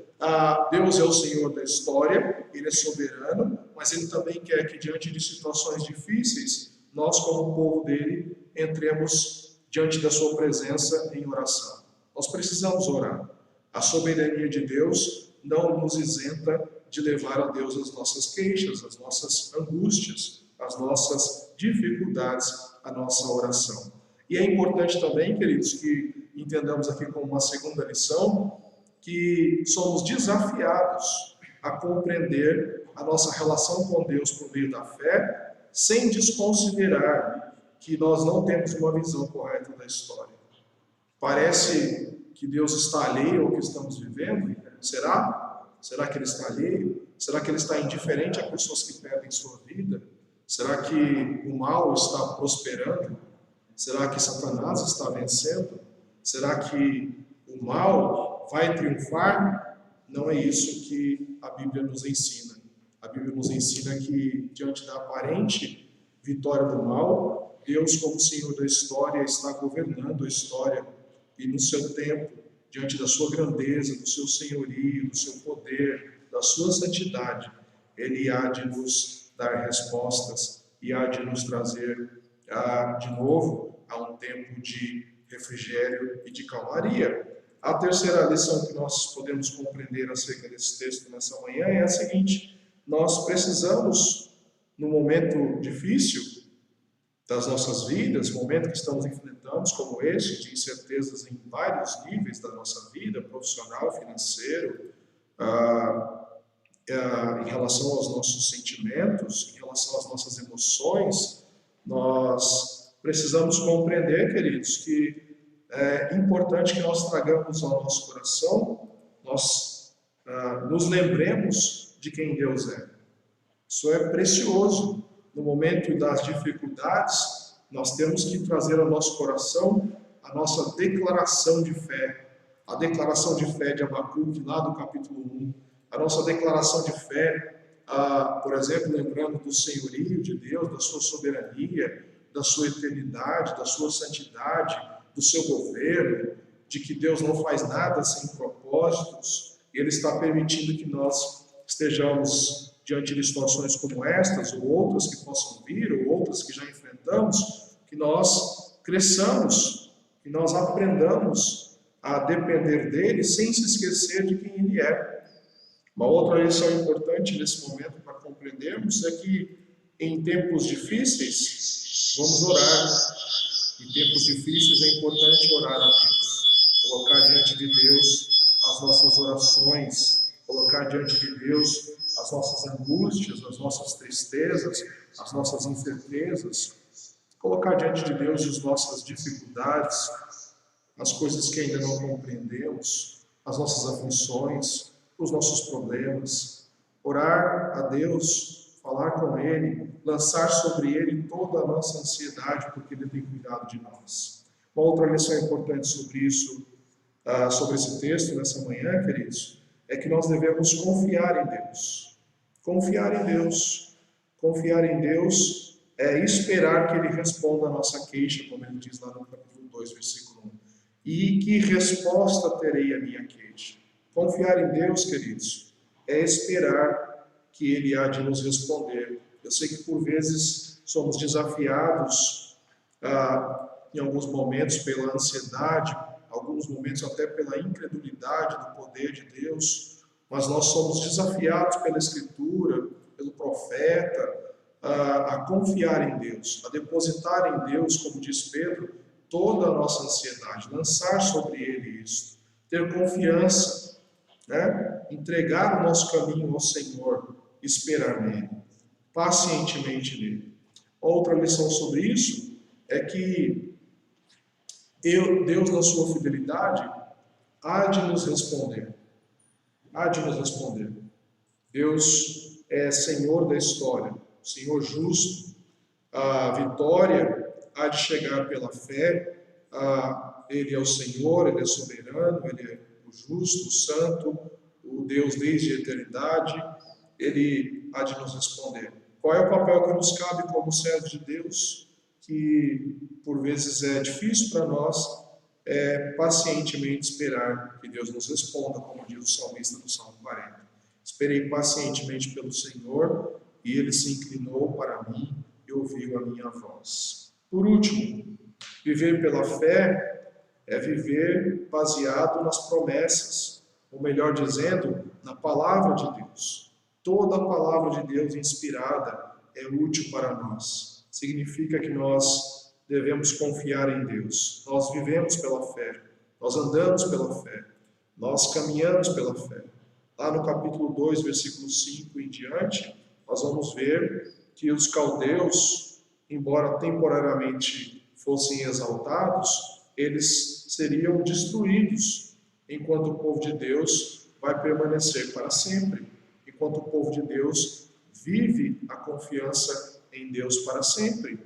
Deus é o Senhor da história, Ele é soberano, mas Ele também quer que diante de situações difíceis, nós como povo dEle entremos diante da sua presença em oração. Nós precisamos orar. A soberania de Deus não nos isenta de levar a Deus as nossas queixas, as nossas angústias, as nossas dificuldades, a nossa oração. E é importante também, queridos, que entendamos aqui como uma segunda lição, que somos desafiados a compreender a nossa relação com Deus por meio da fé, sem desconsiderar que nós não temos uma visão correta da história. Parece que Deus está alheio ao que estamos vivendo? Será? Será que Ele está alheio? Será que Ele está indiferente a pessoas que perdem sua vida? Será que o mal está prosperando? Será que Satanás está vencendo? Será que o mal vai triunfar? Não é isso que a Bíblia nos ensina. A Bíblia nos ensina que, diante da aparente vitória do mal, Deus, como Senhor da história, está governando a história e no seu tempo, diante da sua grandeza, do seu senhorio, do seu poder, da sua santidade, Ele há de nos dar respostas e há de nos trazer de novo a um tempo de refrigério e de calmaria. A terceira lição que nós podemos compreender acerca desse texto nessa manhã é a seguinte: nós precisamos, no momento difícil das nossas vidas, momento que estamos enfrentando como este, de incertezas em vários níveis da nossa vida, profissional, financeiro, em relação aos nossos sentimentos, em relação às nossas emoções, nós precisamos compreender, queridos, que é importante que nós tragamos ao nosso coração, nós nos lembremos de quem Deus é. Isso é precioso. No momento das dificuldades, nós temos que trazer ao nosso coração a nossa declaração de fé. A declaração de fé de Abacuque, lá do capítulo 1. A nossa declaração de fé, por exemplo, lembrando do senhorio de Deus, da sua soberania, da sua eternidade, da sua santidade, do seu governo, de que Deus não faz nada sem propósitos, e Ele está permitindo que nós estejamos diante de situações como estas, ou outras que possam vir, ou outras que já enfrentamos, que nós cresçamos, que nós aprendamos a depender dEle sem se esquecer de quem Ele é. Uma outra lição importante nesse momento para compreendermos é que em tempos difíceis, vamos orar. Em tempos difíceis é importante orar a Deus, colocar diante de Deus as nossas orações, colocar diante de Deus as nossas angústias, as nossas tristezas, as nossas incertezas, colocar diante de Deus as nossas dificuldades, as coisas que ainda não compreendemos, as nossas aflições, os nossos problemas, orar a Deus, falar com Ele, lançar sobre Ele toda a nossa ansiedade, porque Ele tem cuidado de nós. Uma outra lição importante sobre isso, sobre esse texto nessa manhã, queridos, é que nós devemos confiar em Deus. Confiar em Deus. Confiar em Deus é esperar que Ele responda a nossa queixa, como Ele diz lá no capítulo 2, versículo 1. E que resposta terei a minha queixa? Confiar em Deus, queridos, é esperar que Ele há de nos responder. Eu sei que por vezes somos desafiados em alguns momentos pela ansiedade, alguns momentos até pela incredulidade do poder de Deus, mas nós somos desafiados pela Escritura, pelo profeta, a confiar em Deus, a depositar em Deus, como diz Pedro, toda a nossa ansiedade, lançar sobre Ele isso, ter confiança, né? Entregar o nosso caminho ao Senhor, esperar nele, pacientemente nele. Outra lição sobre isso é que Deus, na sua fidelidade, há de nos responder. Há de nos responder. Deus é Senhor da história, Senhor justo. A vitória há de chegar pela fé. Ele é o Senhor, Ele é soberano, Ele é o justo, o santo, o Deus desde a eternidade. Ele há de nos responder. Qual é o papel que nos cabe como servos de Deus, que por vezes é difícil para nós, pacientemente esperar que Deus nos responda, como diz o salmista do Salmo 40. Esperei pacientemente pelo Senhor, e Ele se inclinou para mim e ouviu a minha voz. Por último, viver pela fé é viver baseado nas promessas, ou melhor dizendo, na palavra de Deus. Toda a palavra de Deus inspirada é útil para nós. Significa que nós devemos confiar em Deus. Nós vivemos pela fé, nós andamos pela fé, nós caminhamos pela fé. Lá no capítulo 2, versículo 5 em diante, nós vamos ver que os caldeus, embora temporariamente fossem exaltados, eles seriam destruídos, enquanto o povo de Deus vai permanecer para sempre, enquanto o povo de Deus vive a confiança em Deus para sempre.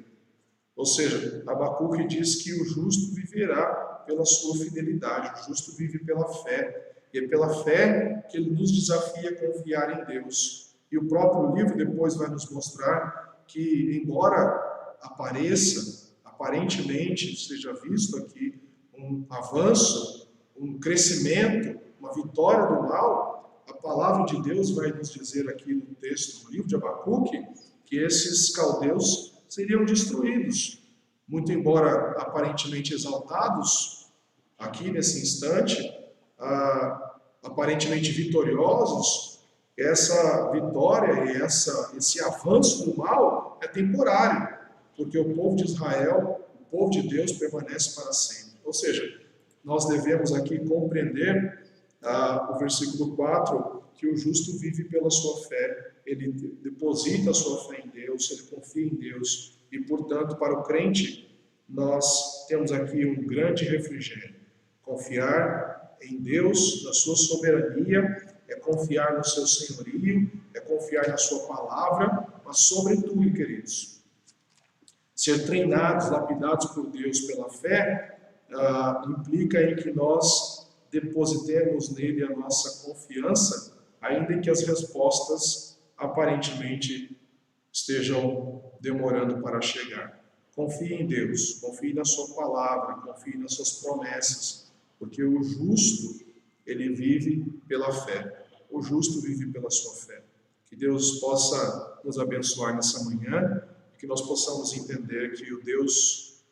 Ou seja, Abacuque diz que o justo viverá pela sua fidelidade, o justo vive pela fé, e é pela fé que ele nos desafia a confiar em Deus. E o próprio livro depois vai nos mostrar que, embora aparentemente seja visto aqui um avanço, um crescimento, uma vitória do mal, a palavra de Deus vai nos dizer aqui no texto do livro de Abacuque que esses caldeus seriam destruídos. Muito embora aparentemente exaltados, aqui nesse instante, aparentemente vitoriosos, essa vitória e esse avanço do mal é temporário, porque o povo de Israel, o povo de Deus, permanece para sempre. Ou seja, nós devemos aqui compreender o versículo 4, que o justo vive pela sua fé, ele deposita a sua fé em Deus, ele confia em Deus, e portanto, para o crente, nós temos aqui um grande refrigério. Confiar em Deus, na sua soberania, é confiar no seu senhorio, é confiar na sua palavra, mas sobretudo, queridos, ser treinados, lapidados por Deus pela fé, implica em que nós depositemos nele a nossa confiança, ainda que as respostas aparentemente estejam demorando para chegar. Confie em Deus, confie na sua palavra, confie nas suas promessas, porque o justo, ele vive pela fé. O justo vive pela sua fé. Que Deus possa nos abençoar nessa manhã, que nós possamos entender que o Deus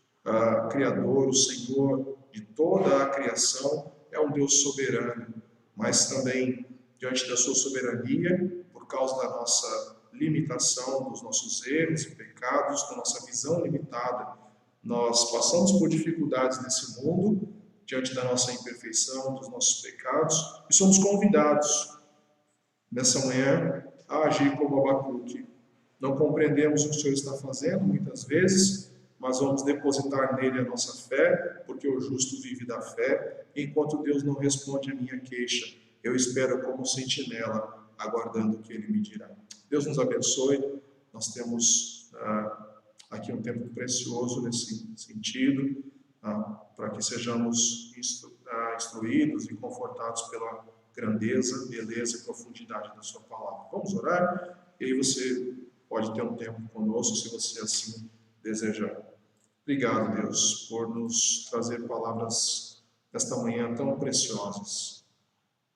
Criador, o Senhor de toda a criação, é um Deus soberano, mas também, diante da sua soberania, por causa da nossa limitação, dos nossos erros e pecados, da nossa visão limitada, nós passamos por dificuldades nesse mundo, diante da nossa imperfeição, dos nossos pecados, e somos convidados, nessa manhã, a agir como Abacuque. Não compreendemos o que o Senhor está fazendo, muitas vezes, mas vamos depositar nele a nossa fé, porque o justo vive da fé, e enquanto Deus não responde a minha queixa, eu espero como sentinela, aguardando o que ele me dirá. Deus nos abençoe, nós temos aqui um tempo precioso nesse sentido, para que sejamos instruídos e confortados pela grandeza, beleza e profundidade da sua palavra. Vamos orar? E aí você pode ter um tempo conosco, se você assim desejar. Obrigado, Deus, por nos trazer palavras esta manhã tão preciosas.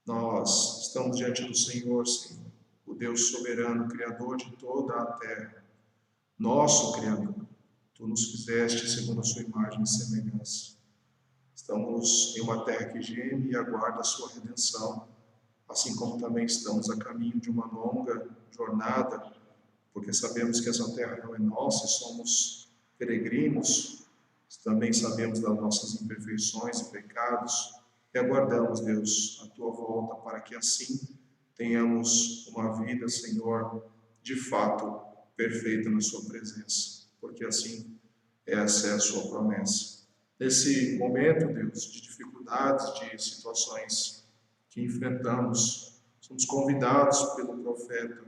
Nós estamos diante do Senhor, Senhor, o Deus soberano, Criador de toda a terra, nosso Criador. Tu nos fizeste segundo a sua imagem e semelhança. Estamos em uma terra que geme e aguarda a sua redenção, assim como também estamos a caminho de uma longa jornada, porque sabemos que essa terra não é nossa e somos peregrinos, também sabemos das nossas imperfeições e pecados, e aguardamos, Deus, a Tua volta, para que assim tenhamos uma vida, Senhor, de fato perfeita na Sua presença, porque assim essa é a Sua promessa. Nesse momento, Deus, de dificuldades, de situações que enfrentamos, somos convidados pelo profeta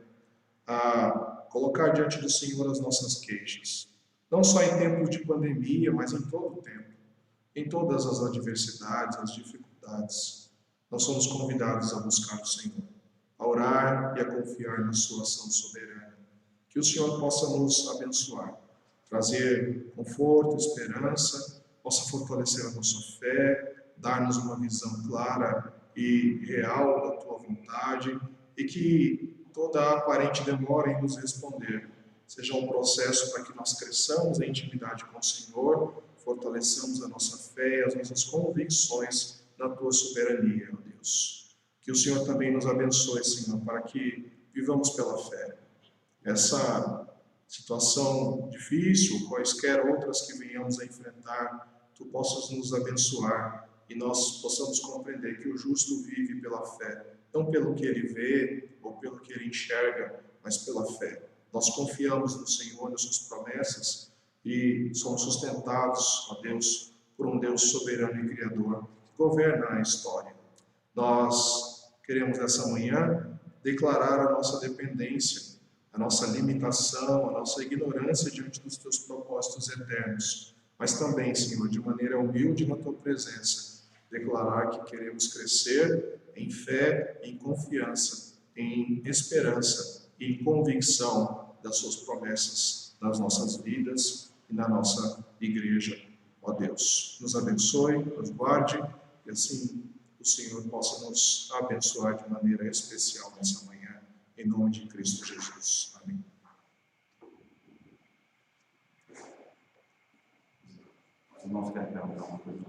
a colocar diante do Senhor as nossas queixas, não só em tempos de pandemia, mas em todo o tempo, em todas as adversidades, as dificuldades. Nós somos convidados a buscar o Senhor, a orar e a confiar na sua ação soberana. Que o Senhor possa nos abençoar, trazer conforto, esperança, possa fortalecer a nossa fé, dar-nos uma visão clara e real da Tua vontade, e que toda a aparente demora em nos responder seja um processo para que nós cresçamos em intimidade com o Senhor, fortaleçamos a nossa fé, as nossas convicções na Tua soberania, ó Deus. Que o Senhor também nos abençoe, Senhor, para que vivamos pela fé. Essa situação difícil, quaisquer outras que venhamos a enfrentar, Tu possas nos abençoar e nós possamos compreender que o justo vive pela fé, não pelo que ele vê ou pelo que ele enxerga, mas pela fé. Nós confiamos no Senhor, nas suas promessas e somos sustentados, ó Deus, por um Deus soberano e criador que governa a história. Nós queremos nessa manhã declarar a nossa dependência, a nossa limitação, a nossa ignorância diante dos Teus propósitos eternos, mas também, Senhor, de maneira humilde na Tua presença, declarar que queremos crescer em fé, em confiança, em esperança e em convicção das Suas promessas nas nossas vidas e na nossa igreja. Ó Deus, nos abençoe, nos guarde e assim o Senhor possa nos abençoar de maneira especial nessa manhã, em nome de Cristo Jesus. Amém. Os irmãos querem perguntar alguma coisa?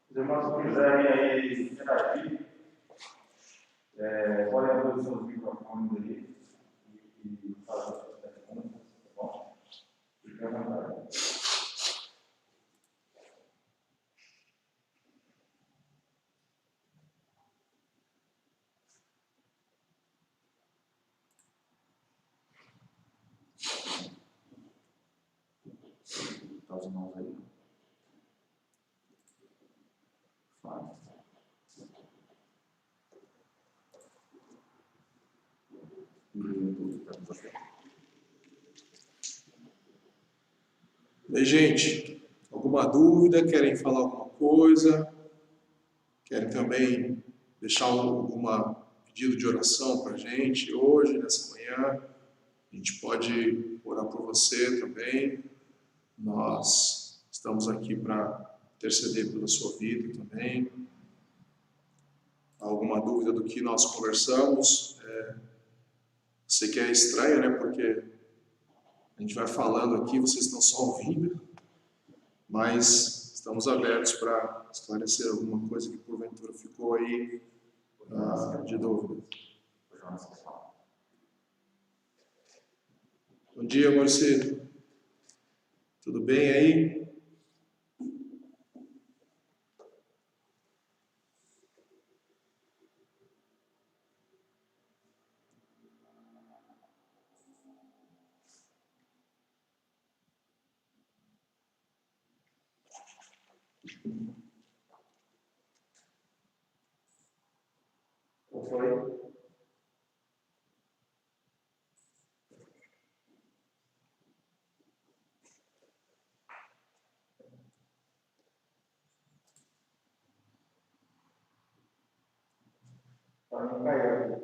Os irmãos que quiserem aí interagir, podem abrir os seus microfones aí e fazer as suas perguntas, tá bom? Fique à vontade. Tá os irmãos aí? Fábio. Bem, gente, alguma dúvida? Querem falar alguma coisa? Querem também deixar algum pedido de oração para a gente hoje, nessa manhã? A gente pode orar por você também. Nós estamos aqui para interceder pela sua vida também. Alguma dúvida do que nós conversamos? Sei que é estranho, né? Porque a gente vai falando aqui, vocês estão só ouvindo, mas estamos abertos para esclarecer alguma coisa que porventura ficou aí de dúvida. Bom dia, Marcelo. Tudo bem aí? Ou foi? Para não cair.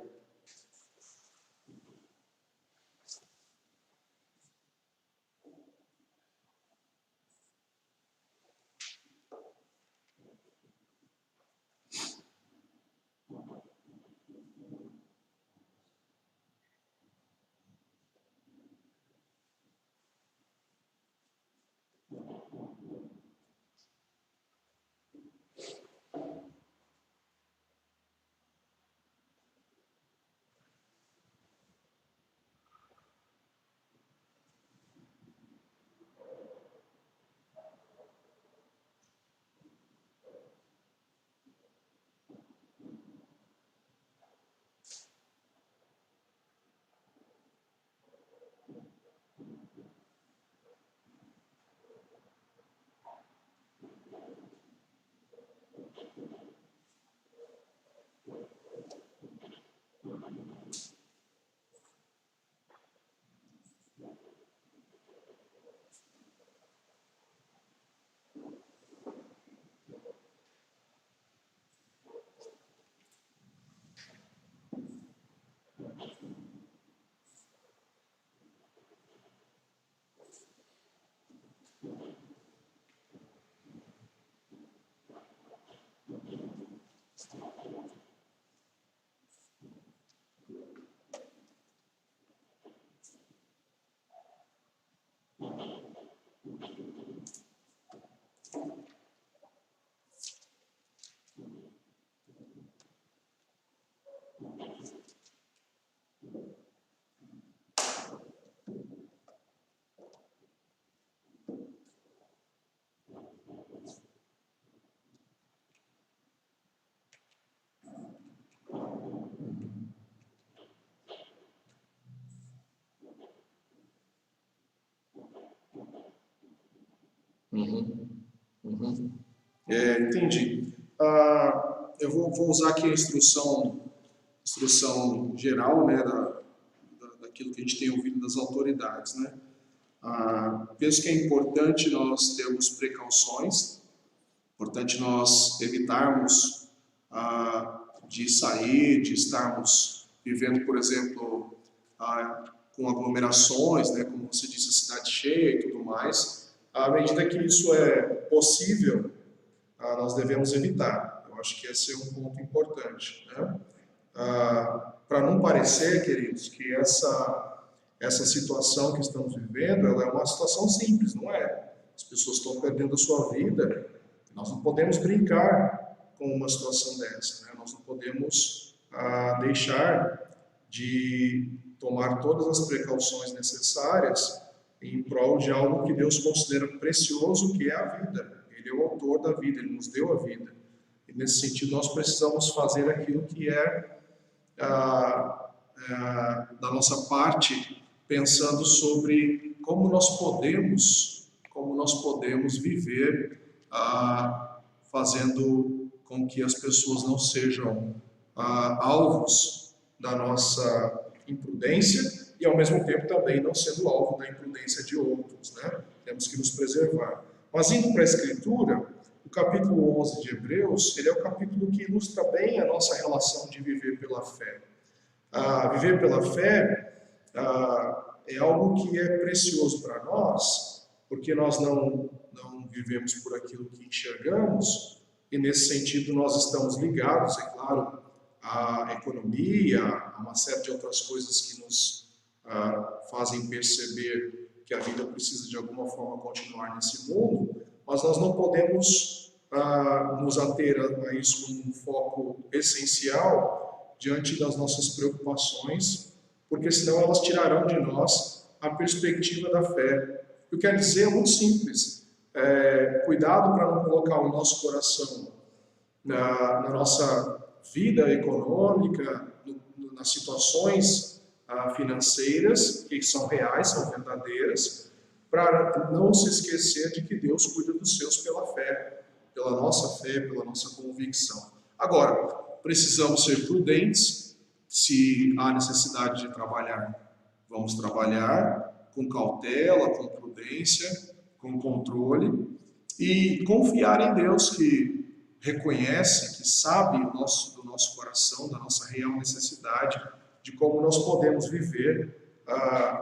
Uhum. Uhum. Entendi. Eu vou usar aqui a instrução geral, né, daquilo que a gente tem ouvido das autoridades, né? Penso que é importante nós termos precauções, importante nós evitarmos de sair, de estarmos vivendo, por exemplo, com aglomerações, né, como você disse, a cidade cheia e tudo mais. À medida que isso é possível, nós devemos evitar. Eu acho que esse é um ponto importante, né? Para não parecer, queridos, que essa situação que estamos vivendo, ela é uma situação simples, não é? As pessoas estão perdendo a sua vida. Nós não podemos brincar com uma situação dessa, né? Nós não podemos deixar de tomar todas as precauções necessárias em prol de algo que Deus considera precioso, que é a vida. Ele é o autor da vida, Ele nos deu a vida. E nesse sentido, nós precisamos fazer aquilo que é da nossa parte, pensando sobre como nós podemos viver fazendo com que as pessoas não sejam alvos da nossa imprudência e ao mesmo tempo também não sendo alvo da imprudência de outros, né? Temos que nos preservar. Mas indo para a Escritura, o capítulo 11 de Hebreus, ele é o capítulo que ilustra bem a nossa relação de viver pela fé. Viver pela fé é algo que é precioso para nós, porque nós não vivemos por aquilo que enxergamos, e nesse sentido nós estamos ligados, é claro, à economia, a uma série de outras coisas que nos fazem perceber que a vida precisa de alguma forma continuar nesse mundo, mas nós não podemos nos ater a isso como um foco essencial diante das nossas preocupações, porque senão elas tirarão de nós a perspectiva da fé. O que eu quero dizer é muito simples. Cuidado para não colocar o nosso coração na nossa vida econômica, nas situações financeiras, que são reais, são verdadeiras, para não se esquecer de que Deus cuida dos seus pela fé, pela nossa convicção. Agora, precisamos ser prudentes. Se há necessidade de trabalhar, vamos trabalhar com cautela, com prudência, com controle e confiar em Deus, que reconhece, que sabe do nosso coração, da nossa real necessidade, de como nós podemos viver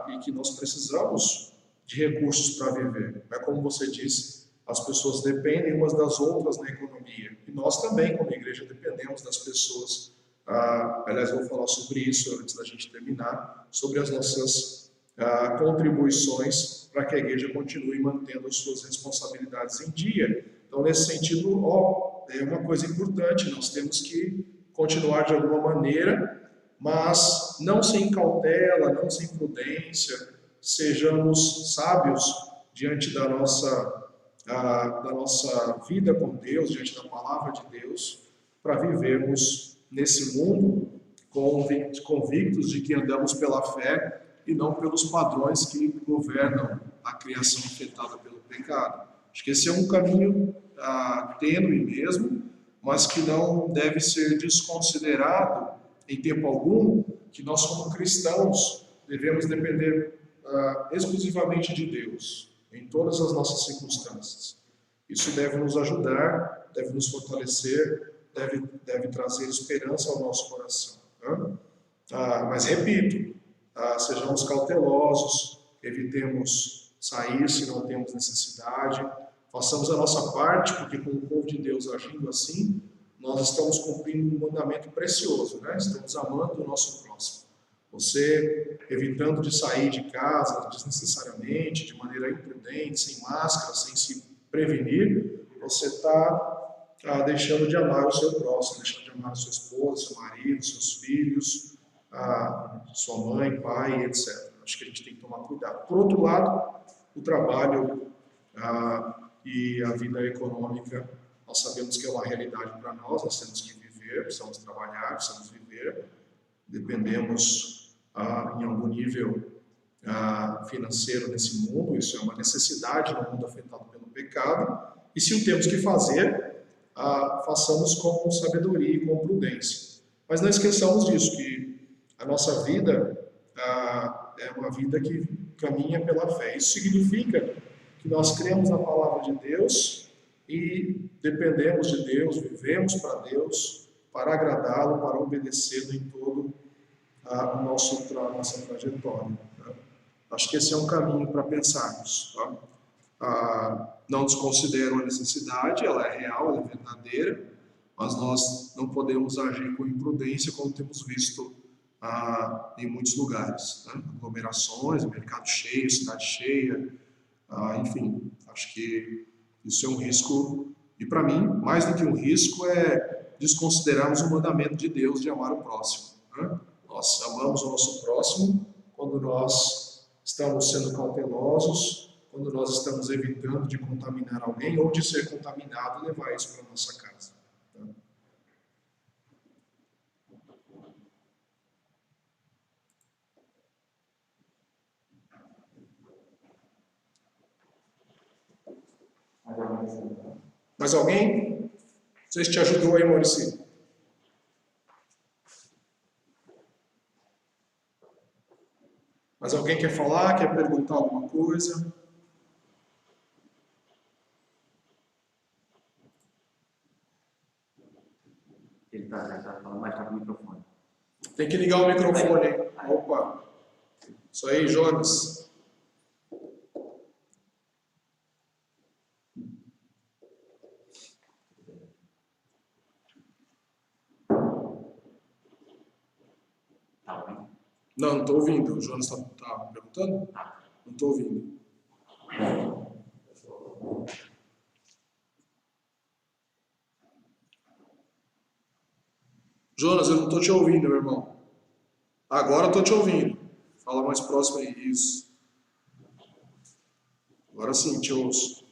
e que nós precisamos de recursos para viver. É como você disse, as pessoas dependem umas das outras na economia. E nós também, como igreja, dependemos das pessoas. Aliás, eu vou falar sobre isso antes da gente terminar, sobre as nossas contribuições para que a igreja continue mantendo as suas responsabilidades em dia. Então, nesse sentido, é uma coisa importante, nós temos que continuar de alguma maneira, mas não sem cautela, não sem prudência, sejamos sábios diante da nossa vida com Deus, diante da palavra de Deus, para vivermos nesse mundo convictos de que andamos pela fé e não pelos padrões que governam a criação afetada pelo pecado. Acho que esse é um caminho tênue mesmo, mas que não deve ser desconsiderado em tempo algum, que nós como cristãos devemos depender exclusivamente de Deus, em todas as nossas circunstâncias. Isso deve nos ajudar, deve nos fortalecer, deve trazer esperança ao nosso coração. Né? Mas repito, sejamos cautelosos, evitemos sair se não temos necessidade, façamos a nossa parte, porque com o povo de Deus agindo assim, nós estamos cumprindo um mandamento precioso, né? Estamos amando o nosso próximo. Você evitando de sair de casa desnecessariamente, de maneira imprudente, sem máscara, sem se prevenir, você está deixando de amar o seu próximo, deixando de amar a sua esposa, seu marido, seus filhos, sua mãe, pai, etc. Acho que a gente tem que tomar cuidado. Por outro lado, o trabalho e a vida econômica, nós sabemos que é uma realidade para nós temos que viver, precisamos trabalhar, precisamos viver, dependemos em algum nível financeiro nesse mundo, isso é uma necessidade no mundo afetado pelo pecado, e se o temos que fazer, façamos com sabedoria e com prudência. Mas não esqueçamos disso, que a nossa vida é uma vida que caminha pela fé. Isso significa que nós cremos na palavra de Deus e dependemos de Deus, vivemos para Deus, para agradá-lo, para obedecê-lo em todo a nossa trajetória. Né? Acho que esse é um caminho para pensarmos. Tá? Não desconsidero a necessidade, ela é real, ela é verdadeira, mas nós não podemos agir com imprudência, como temos visto em muitos lugares. Né? Aglomerações, mercado cheio, cidade cheia, enfim, acho que isso é um risco, e para mim, mais do que um risco, é desconsiderarmos o mandamento de Deus de amar o próximo. Né? Nós amamos o nosso próximo quando nós estamos sendo cautelosos, quando nós estamos evitando de contaminar alguém ou de ser contaminado e levar isso para a nossa casa. Tá? Mais alguém? Não sei se te ajudou aí, Maurício. Mas alguém quer falar, quer perguntar alguma coisa? Ele está falando mais para o microfone. Tem que ligar o microfone, hein? Opa! Isso aí, Jonas. Não estou ouvindo. O Jonas está perguntando? Não estou ouvindo. Jonas, eu não estou te ouvindo, meu irmão. Agora eu estou te ouvindo. Fala mais próximo aí. Isso. Agora sim, te ouço.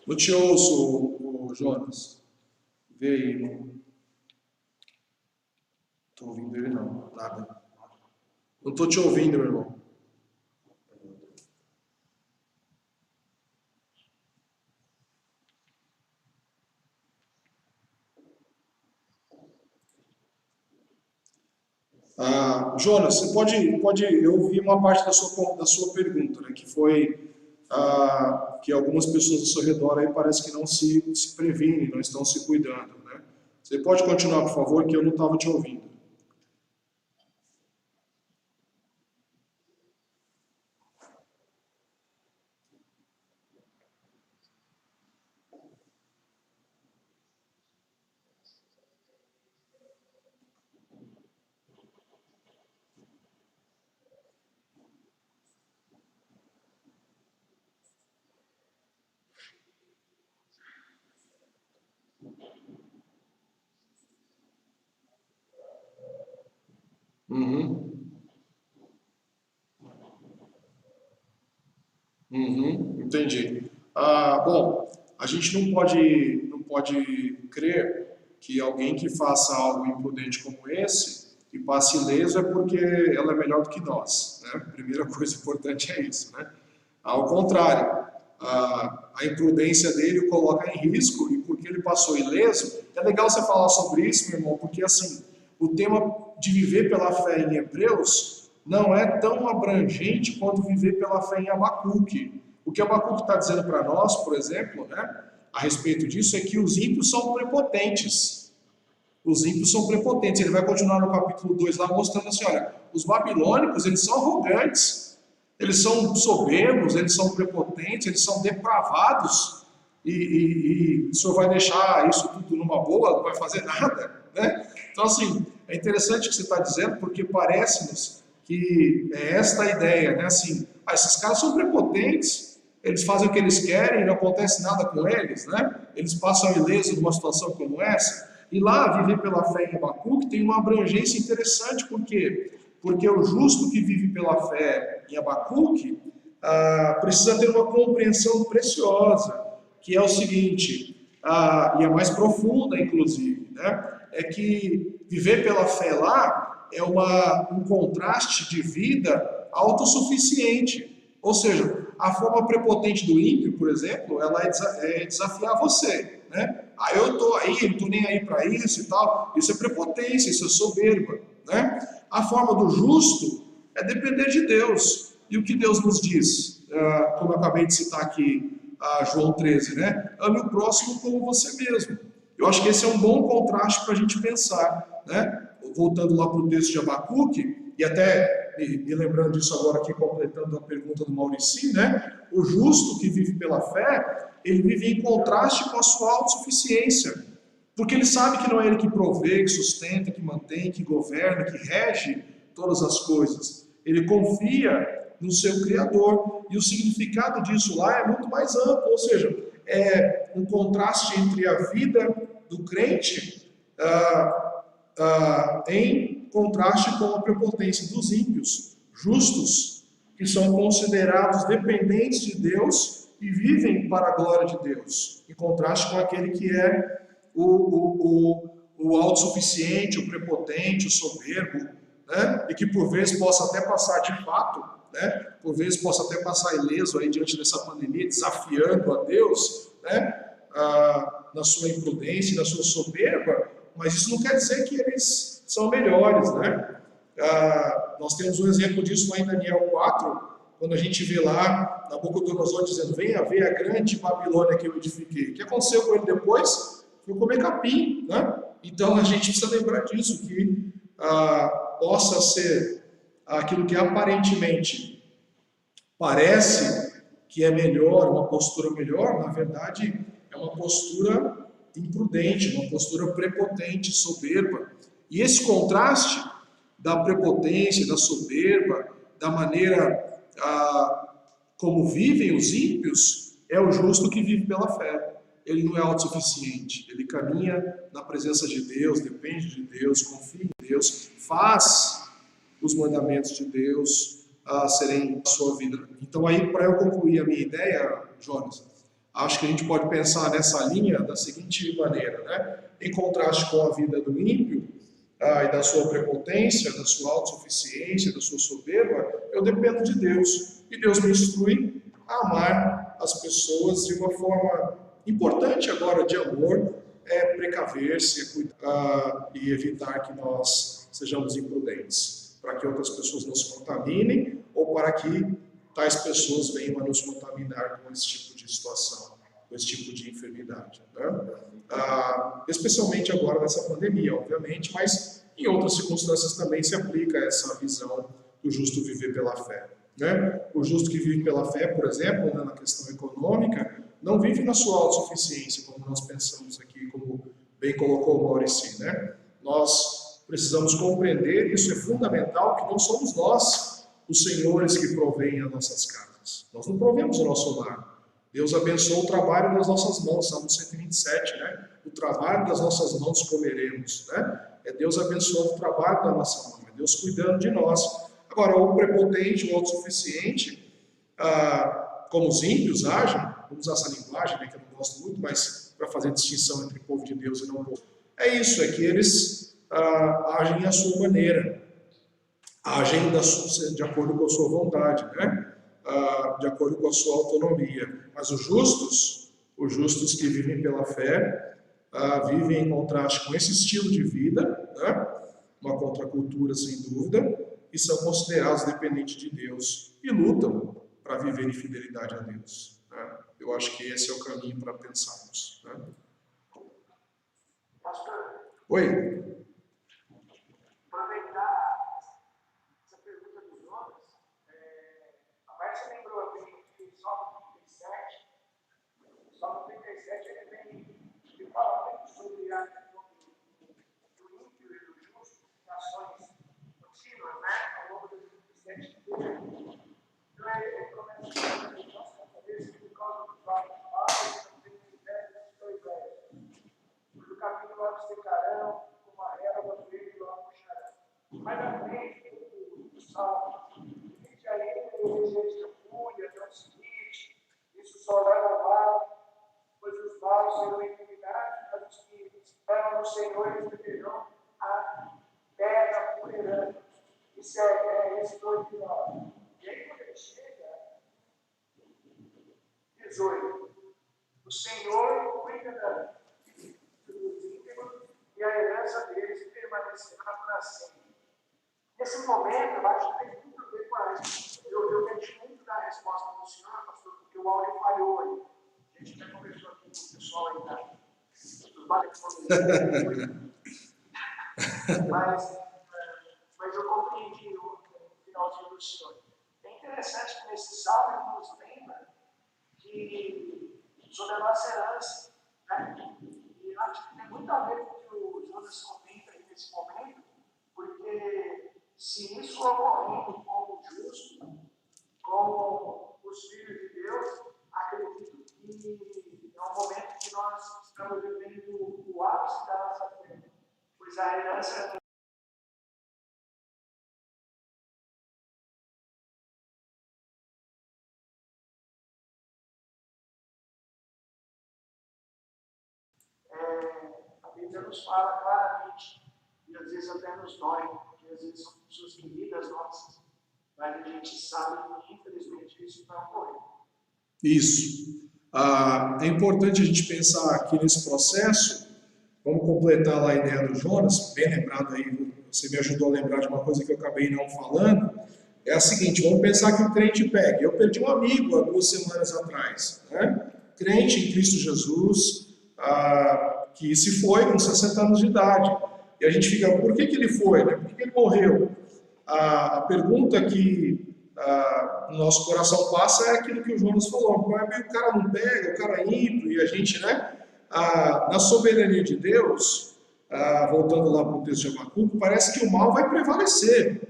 Não te ouço, Jonas. Vê aí. Não estou ouvindo ele não. Nada. Não estou te ouvindo, meu irmão. Jonas, você pode, eu ouvi uma parte da sua pergunta, né, que foi que algumas pessoas ao seu redor aí parece que não se previnem, não estão se cuidando, né? Você pode continuar, por favor, que eu não estava te ouvindo. Uhum. Uhum, entendi. Bom, a gente não pode crer que alguém que faça algo imprudente como esse e passe ileso é porque ela é melhor do que nós, né? A primeira coisa importante é isso, né? Ao contrário, a imprudência dele o coloca em risco e porque ele passou ileso, é legal você falar sobre isso, meu irmão, porque assim, o tema de viver pela fé em Hebreus não é tão abrangente quanto viver pela fé em Abacuque. O que Abacuque está dizendo para nós, por exemplo, né, a respeito disso, é que os ímpios são prepotentes. Os ímpios são prepotentes. Ele vai continuar no capítulo 2 lá mostrando assim, olha, os babilônicos, eles são arrogantes, eles são soberbos, eles são prepotentes, eles são depravados, e o senhor vai deixar isso tudo numa boa, não vai fazer nada, né? Então, assim, é interessante o que você está dizendo, porque parece-nos que é esta a ideia, né? Assim, esses caras são prepotentes, eles fazem o que eles querem, não acontece nada com eles, né? Eles passam ileso numa situação como essa. E lá, viver pela fé em Abacuque tem uma abrangência interessante, por quê? Porque o justo que vive pela fé em Abacuque precisa ter uma compreensão preciosa, que é o seguinte, e a mais profunda, inclusive, né? É que viver pela fé lá é um contraste de vida autossuficiente. Ou seja, a forma prepotente do ímpio, por exemplo, ela é desafiar você, né? Eu estou aí, não estou nem aí para isso e tal. Isso é prepotência, isso é soberba, né? A forma do justo é depender de Deus. E o que Deus nos diz? Como eu acabei de citar aqui, João 13, né? Ame o próximo como você mesmo. Eu acho que esse é um bom contraste para a gente pensar, né? Voltando lá para o texto de Abacuque, e até me lembrando disso agora aqui, completando a pergunta do Maurici, né? O justo que vive pela fé, ele vive em contraste com a sua autossuficiência, porque ele sabe que não é ele que provê, que sustenta, que mantém, que governa, que rege todas as coisas. Ele confia no seu Criador, e o significado disso lá é muito mais amplo, ou seja, é um contraste entre a vida do crente em contraste com a prepotência dos ímpios, justos, que são considerados dependentes de Deus e vivem para a glória de Deus, em contraste com aquele que é o autossuficiente, o prepotente, o soberbo, né? E que por vezes possa até passar de fato, né? Por vezes possa até passar ileso aí diante dessa pandemia, desafiando a Deus, né? Na sua imprudência, na sua soberba, mas isso não quer dizer que eles são melhores, né? Nós temos um exemplo disso lá em Daniel 4, quando a gente vê lá Nabucodonosor dizendo: venha ver a grande Babilônia que eu edifiquei. O que aconteceu com ele depois? Foi comer capim, né? Então a gente precisa lembrar disso, que possa ser aquilo que aparentemente parece que é melhor, uma postura melhor, na verdade é uma postura imprudente, uma postura prepotente, soberba. E esse contraste da prepotência, da soberba, da maneira como vivem os ímpios, é o justo que vive pela fé. Ele não é autossuficiente, ele caminha na presença de Deus, depende de Deus, confia em Deus, faz os mandamentos de Deus serem a sua vida. Então aí, para eu concluir a minha ideia, Jonas, acho que a gente pode pensar nessa linha da seguinte maneira, né? Em contraste com a vida do ímpio, e da sua prepotência, da sua autossuficiência, da sua soberba, eu dependo de Deus. E Deus me instrui a amar as pessoas de uma forma importante agora de amor, precaver-se, cuidar e evitar que nós sejamos imprudentes, para que outras pessoas não se contaminem ou para que tais pessoas venham a nos contaminar com esse tipo de situação, com esse tipo de enfermidade, né? Especialmente agora nessa pandemia, obviamente, mas em outras circunstâncias também se aplica essa visão do justo viver pela fé, né? O justo que vive pela fé, por exemplo, né, na questão econômica, não vive na sua autossuficiência, como nós pensamos aqui, como bem colocou o Maurici, né? Nós precisamos compreender, isso é fundamental, que não somos nós os senhores que provêm as nossas casas. Nós não provemos o nosso lar. Deus abençoa o trabalho das nossas mãos, Salmo 127, né? O trabalho das nossas mãos comeremos, né? É Deus abençoando o trabalho da nossa mão, é Deus cuidando de nós. Agora, o prepotente, o autossuficiente, como os ímpios agem, vamos usar essa linguagem, né, que eu não gosto muito, mas para fazer distinção entre povo de Deus e não povo. É isso, é que eles agem à sua maneira, agem de acordo com a sua vontade, né? De acordo com a sua autonomia. Mas os justos que vivem pela fé, vivem em contraste com esse estilo de vida, né? Uma contracultura sem dúvida, e são considerados dependentes de Deus e lutam para viver em fidelidade a Deus, né? Eu acho que esse é o caminho para pensarmos, né? Pastor, Oi. aproveitar essa pergunta dos Jonas, agora você lembrou aqui que Salmo 37 ele fala muito sobre a do ímpio e do justo, ações contínuas, né, ao longo dos 37 dias. Então ele começa a fazer nossa cabeça. mais na frente, o Salmo, diz aí o regente da fúria, até o seguinte, isso só leva mal, pois os maus serão eliminados, mas os que esperam no Senhor receberão a terra por herança. Isso é esse 2:9. E aí, quando ele chega, 18, o Senhor cuida dos íntegros e a herança deles permanecerá para sempre. Nesse momento, eu acho que tem tudo a ver com a gente. Eu meti muito da resposta do senhor, pastor, porque o áudio falhou aí. A gente até conversou aqui com o pessoal aí dos bares. Mas eu compreendi o finalzinho do senhor. É interessante que nesse salmo ele nos lembra que sobre a nossa herança, né? E eu acho que tem muito a ver com o que o Jonas comenta aí nesse momento, porque se isso ocorrendo como justo, como os filhos de Deus, acredito que é um momento que nós estamos vivendo o ápice da nossa fé, pois a herança a Bíblia nos fala claramente, e às vezes até nos dói, porque às vezes são pessoas queridas nossas, mas a gente sabe que infelizmente isso vai ocorrer. Isso. É importante a gente pensar aqui nesse processo. Vamos completar lá a ideia do Jonas, bem lembrado aí, você me ajudou a lembrar de uma coisa que eu acabei não falando. É a seguinte, vamos pensar que o crente pega. Eu perdi um amigo há 2 semanas atrás, né? Crente em Cristo Jesus, que se foi com 60 anos de idade. E a gente fica, por que ele foi? Né? Por que ele morreu? A pergunta que no nosso coração passa é aquilo que o Jonas falou. O cara não pega, o cara é ímpio, e a gente, né? Na soberania de Deus, voltando lá para o texto de Abacuque, parece que o mal vai prevalecer.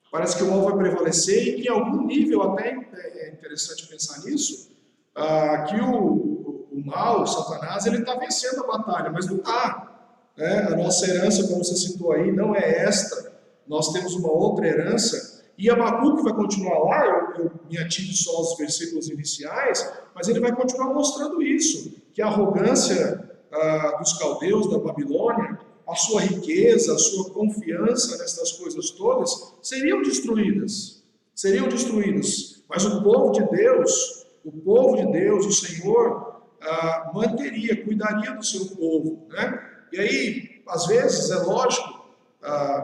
Parece que o mal vai prevalecer e que em algum nível, até é interessante pensar nisso, que o mal, o Satanás, ele está vencendo a batalha, mas não está. Né? A nossa herança, como você citou aí, não é esta. Nós temos uma outra herança. E Abacuque vai continuar lá, eu me ativo só aos versículos iniciais, mas ele vai continuar mostrando isso, que a arrogância dos caldeus da Babilônia, a sua riqueza, a sua confiança nessas coisas todas, seriam destruídas. Mas o povo de Deus, o Senhor, manteria, cuidaria do seu povo. Né? E aí, às vezes, é lógico,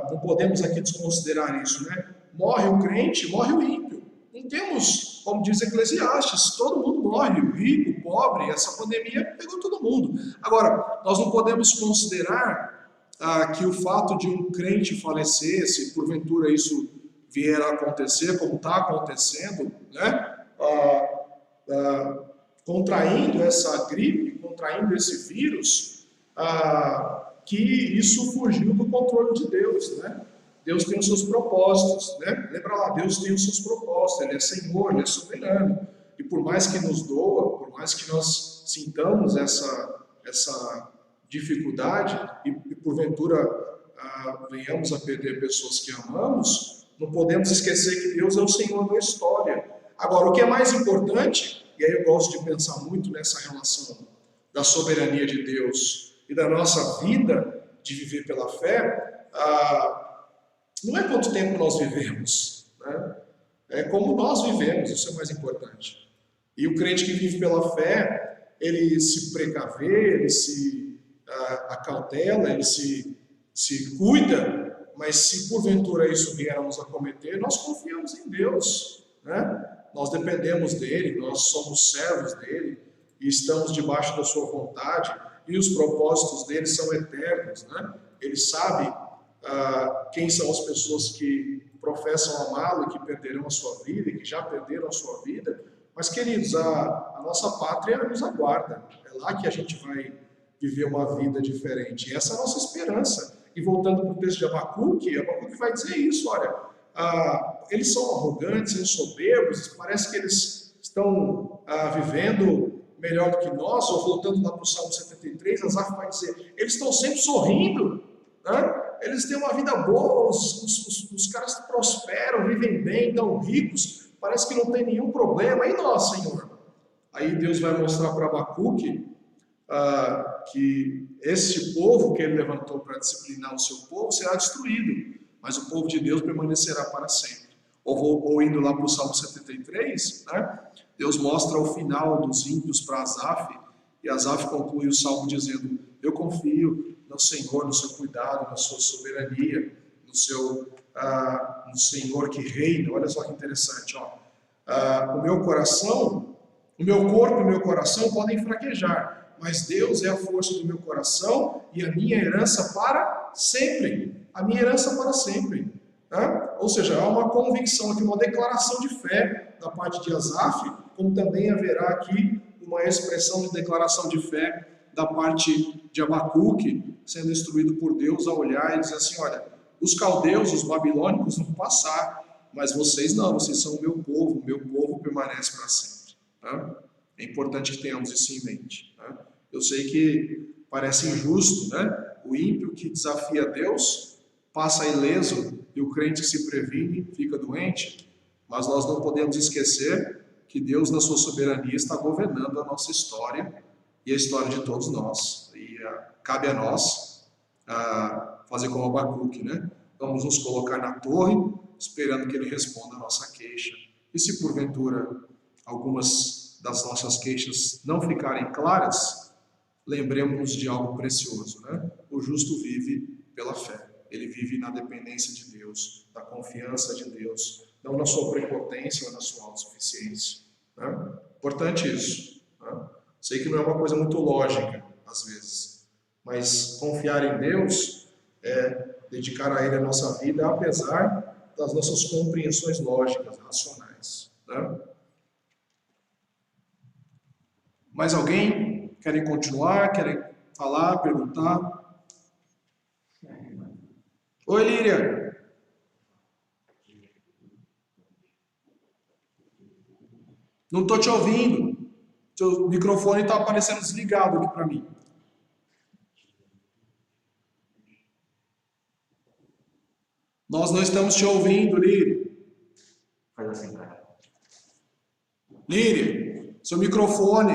não podemos aqui desconsiderar isso, né? Morre o crente, morre o ímpio. Não temos, como diz Eclesiastes, todo mundo morre, o rico, o pobre, essa pandemia pegou todo mundo. Agora, nós não podemos considerar que o fato de um crente falecer, se porventura isso vier a acontecer, como está acontecendo, né? Contraindo essa gripe, contraindo esse vírus, que isso fugiu do controle de Deus, né? Deus tem os seus propósitos, né? Lembra lá, Deus tem os seus propósitos, Ele é Senhor, Ele é soberano. E por mais que nos doa, por mais que nós sintamos essa dificuldade e porventura venhamos a perder pessoas que amamos, não podemos esquecer que Deus é o Senhor da história. Agora, o que é mais importante, e aí eu gosto de pensar muito nessa relação da soberania de Deus e da nossa vida de viver pela fé, não é quanto tempo nós vivemos, né? É como nós vivemos, isso é mais importante. E o crente que vive pela fé, ele se precavê, ele se acautela, ele se cuida, mas se porventura isso vier a nos acometer, nós confiamos em Deus, né? Nós dependemos dele, nós somos servos dele e estamos debaixo da sua vontade e os propósitos dele são eternos, né? Ele sabe quem são as pessoas que professam amá-lo e que perderão a sua vida e que já perderam a sua vida. Mas, queridos, a nossa pátria nos aguarda. É lá que a gente vai viver uma vida diferente. E essa é a nossa esperança. E voltando para o texto de Abacuque vai dizer isso, olha, eles são arrogantes, eles são soberbos, parece que eles estão vivendo melhor do que nós, ou voltando lá para o Salmo 73, Asaf vai dizer, eles estão sempre sorrindo, né? eles têm uma vida boa, os caras prosperam, vivem bem, estão ricos, parece que não tem nenhum problema. E nós, Senhor? Aí Deus vai mostrar para Abacuque que esse povo que ele levantou para disciplinar o seu povo será destruído, mas o povo de Deus permanecerá para sempre. Ou indo lá para o Salmo 73, né? Deus mostra o final dos ímpios para Asaf, e Asaf conclui o Salmo dizendo: eu confio no Senhor, no seu cuidado, na sua soberania, no Senhor que reina. Olha só que interessante, ó. O meu coração, o meu corpo e o meu coração podem fraquejar, mas Deus é a força do meu coração e a minha herança para sempre. A minha herança para sempre. Tá? Ou seja, há uma convicção aqui, uma declaração de fé da parte de Asaf, como também haverá aqui uma expressão de declaração de fé da parte de Abacuque, sendo instruído por Deus a olhar e dizer assim: olha, os caldeus, os babilônicos vão passar, mas vocês não, vocês são o meu povo permanece para sempre. Tá? É importante que tenhamos isso em mente. Tá? Eu sei que parece injusto, né? O ímpio que desafia Deus passa ileso e o crente que se previne fica doente, mas nós não podemos esquecer que Deus, na sua soberania, está governando a nossa história e a história de todos nós. E cabe a nós fazer como Abacuque, né? Vamos nos colocar na torre, esperando que ele responda a nossa queixa. E se porventura algumas das nossas queixas não ficarem claras, lembremos-nos de algo precioso, né? O justo vive pela fé. Ele vive na dependência de Deus, na confiança de Deus, não na sua prepotência ou na sua autossuficiência. Né? Importante isso. Né? Sei que não é uma coisa muito lógica, às vezes, mas confiar em Deus é dedicar a Ele a nossa vida, apesar das nossas compreensões lógicas, racionais. Né? Mais alguém? Querem continuar? Querem falar, perguntar? Oi, Líria. Não estou te ouvindo. Seu microfone está aparecendo desligado aqui para mim. Nós não estamos te ouvindo, Líria. Faz assim, cara. Líria, seu microfone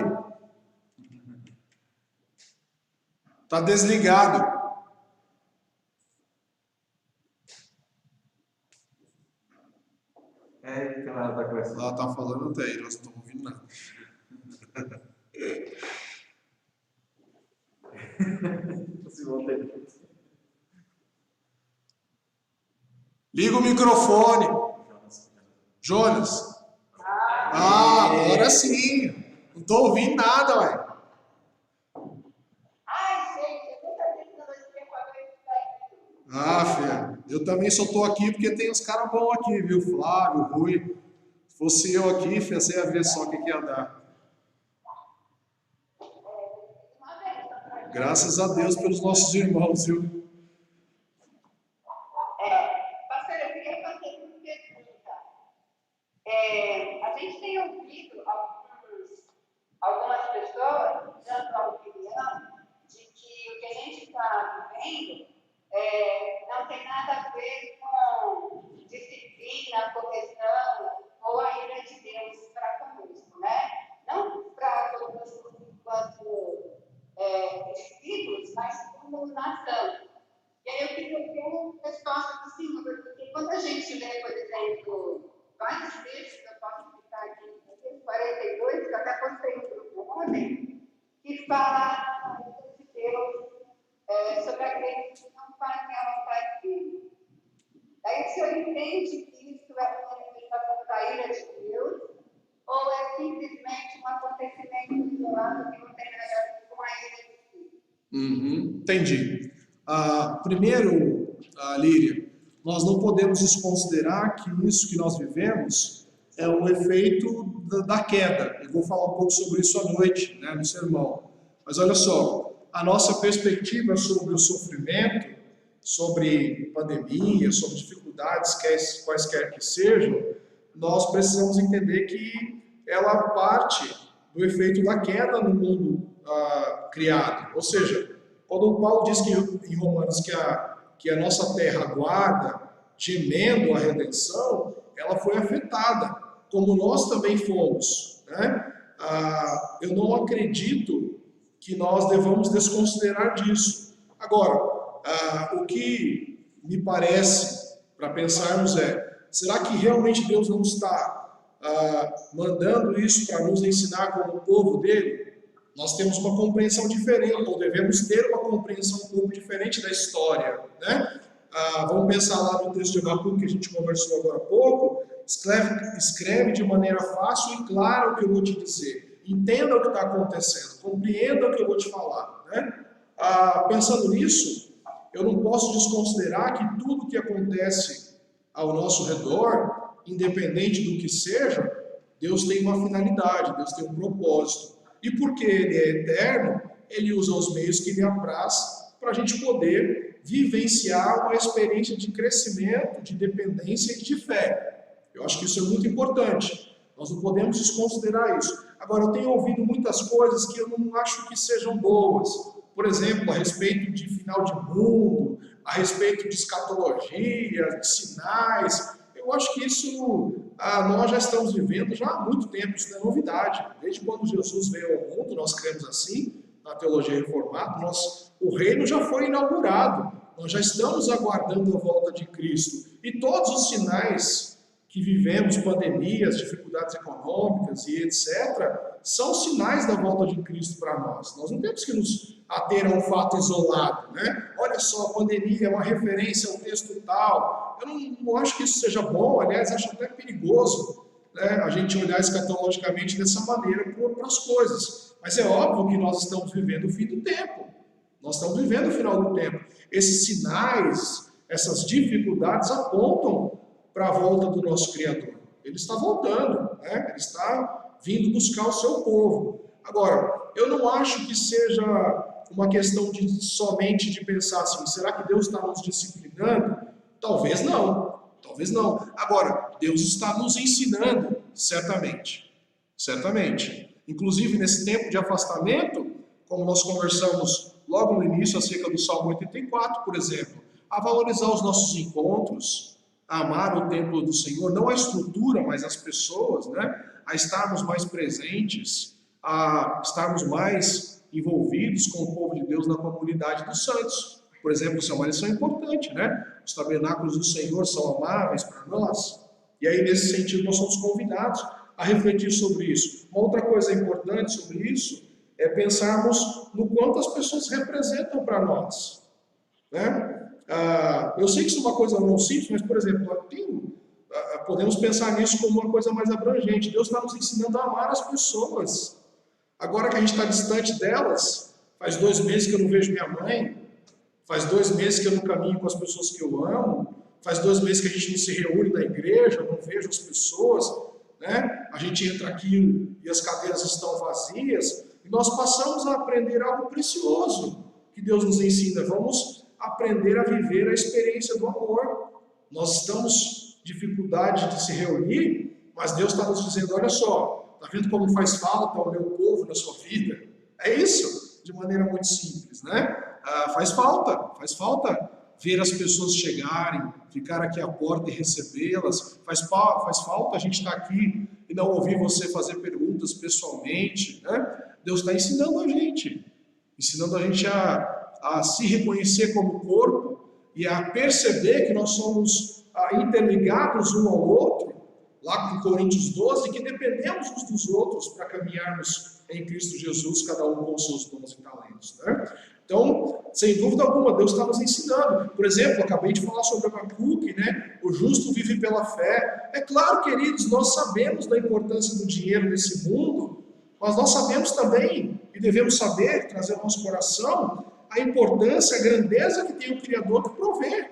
está desligado. Ela está falando até aí, nós não estamos ouvindo nada. Liga o microfone. Jonas. Agora sim. Não estou ouvindo nada, ué. Ai, gente, eu nunca vi que não tinha com a Filha, eu também só estou aqui porque tem uns caras bons aqui, viu? Flávio, Rui. Se fosse eu aqui, filha, você ia ver só o que ia dar. Graças a Deus pelos nossos irmãos, viu? Pastor, eu queria fazer uma pergunta. A gente tem ouvido algumas pessoas dando a opinião de que o que a gente está vivendo não tem nada a ver com disciplina, correção ou a ira de Deus para conosco, né? Não para conosco enquanto espíritos, mas como nação. E aí eu queria ter uma resposta do Senhor, porque quando a gente lê, por exemplo, vários textos, eu posso citar aqui, 42, que eu até postei no grupo ontem, que fala de Deus sobre aqueles que não fazem a vontade dele. Aí o Senhor entende que isso é uma manifestação da ira de Deus, ou é simplesmente um acontecimento isolado que não tem nada a ver com a ira de Deus? Entendi. Primeiro, Líria, nós não podemos desconsiderar que isso que nós vivemos é um efeito da queda. Eu vou falar um pouco sobre isso à noite, né, no sermão. Mas olha só, a nossa perspectiva sobre o sofrimento, sobre pandemia, sobre dificuldades, quaisquer que sejam, nós precisamos entender que ela parte do efeito da queda no mundo criado. Ou seja, quando o Paulo diz que em Romanos que que a nossa terra aguarda, gemendo a redenção, ela foi afetada, como nós também fomos, né? Eu não acredito que nós devamos desconsiderar disso. Agora, o que me parece para pensarmos será que realmente Deus não está mandando isso para nos ensinar como povo dele? Nós temos uma compreensão diferente, ou devemos ter uma compreensão um pouco diferente da história, né? Vamos pensar lá no texto de Abacuque que a gente conversou agora há pouco. Escreve de maneira fácil e clara o que eu vou te dizer. Entenda o que está acontecendo, compreenda o que eu vou te falar, né? Pensando nisso, eu não posso desconsiderar que tudo que acontece ao nosso redor, independente do que seja, Deus tem uma finalidade, Deus tem um propósito. E porque Ele é eterno, Ele usa os meios que lhe apraz para a gente poder vivenciar uma experiência de crescimento, de dependência e de fé. Eu acho que isso é muito importante. Nós não podemos desconsiderar isso. Agora, eu tenho ouvido muitas coisas que eu não acho que sejam boas. Por exemplo, a respeito de final de mundo, a respeito de escatologia, de sinais. Eu acho que isso nós já estamos vivendo já há muito tempo, isso não é novidade. Desde quando Jesus veio ao mundo, nós cremos assim, na teologia reformada, o reino já foi inaugurado. Nós já estamos aguardando a volta de Cristo. E todos os sinais que vivemos, pandemias, dificuldades econômicas e etc., são sinais da volta de Cristo para nós. Nós não temos que nos ater a um fato isolado, né? Olha só, a pandemia é uma referência ao texto tal. Eu não acho que isso seja bom, aliás, acho até perigoso, né, a gente olhar escatologicamente dessa maneira para as coisas. Mas é óbvio que nós estamos vivendo o fim do tempo. Nós estamos vivendo o final do tempo. Esses sinais, essas dificuldades apontam para a volta do nosso Criador. Ele está voltando, né? Ele está vindo buscar o seu povo. Agora, eu não acho que seja uma questão somente de pensar assim, será que Deus está nos disciplinando? Talvez não, talvez não. Agora, Deus está nos ensinando, certamente, certamente. Inclusive, nesse tempo de afastamento, como nós conversamos logo no início acerca do Salmo 84, por exemplo, a valorizar os nossos encontros, a amar o templo do Senhor, não a estrutura, mas as pessoas, né? A estarmos mais presentes, a estarmos mais envolvidos com o povo de Deus na comunidade dos santos. Por exemplo, isso é uma lição importante, né? Os tabernáculos do Senhor são amáveis para nós. E aí, nesse sentido, nós somos convidados a refletir sobre isso. Uma outra coisa importante sobre isso é pensarmos no quanto as pessoas representam para nós, né? Eu sei que isso é uma coisa não simples, mas, por exemplo, podemos pensar nisso como uma coisa mais abrangente. Deus está nos ensinando a amar as pessoas. Agora que a gente está distante delas, faz 2 meses que eu não vejo minha mãe, faz 2 meses que eu não caminho com as pessoas que eu amo, faz 2 meses que a gente não se reúne na igreja, eu não vejo as pessoas, né? A gente entra aqui e as cadeiras estão vazias, e nós passamos a aprender algo precioso que Deus nos ensina. Vamos aprender a viver a experiência do amor. Nós estamos em dificuldade de se reunir, mas Deus está nos dizendo, olha só, está vendo como faz falta o meu povo na sua vida? É isso, de maneira muito simples, né? Faz falta ver as pessoas chegarem, ficar aqui à porta e recebê-las, faz falta a gente estar aqui e não ouvir você fazer perguntas pessoalmente, né? Deus está ensinando a gente a se reconhecer como corpo e a perceber que nós somos interligados um ao outro, lá com Coríntios 12, que dependemos uns dos outros para caminharmos em Cristo Jesus, cada um com os seus dons e talentos, né? Então, sem dúvida alguma, Deus está nos ensinando. Por exemplo, acabei de falar sobre Abacuque, né? O justo vive pela fé. É claro, queridos, nós sabemos da importância do dinheiro nesse mundo, mas nós sabemos também, e devemos saber, trazer ao nosso coração, a importância, a grandeza que tem o Criador que provê.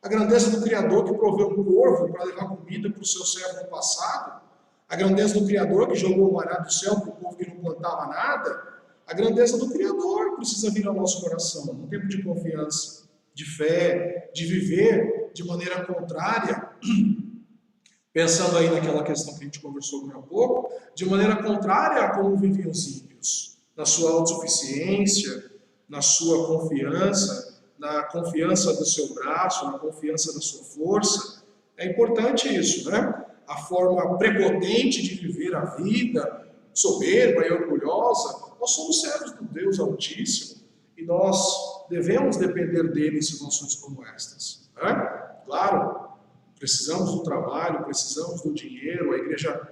A grandeza do Criador que proveu um corvo para levar comida para o seu servo no passado. A grandeza do Criador que jogou o maná do céu para o povo que não plantava nada. A grandeza do Criador precisa vir ao nosso coração, num tempo de confiança, de fé, de viver de maneira contrária, pensando aí naquela questão que a gente conversou agora há pouco, de maneira contrária a como viviam os ímpios, na sua autossuficiência, na sua confiança, na confiança do seu braço, na confiança da sua força. É importante isso, né? A forma prepotente de viver a vida, soberba e orgulhosa, nós somos servos do Deus Altíssimo e nós devemos depender dele em situações como estas, né? Claro, precisamos do trabalho, precisamos do dinheiro, a igreja,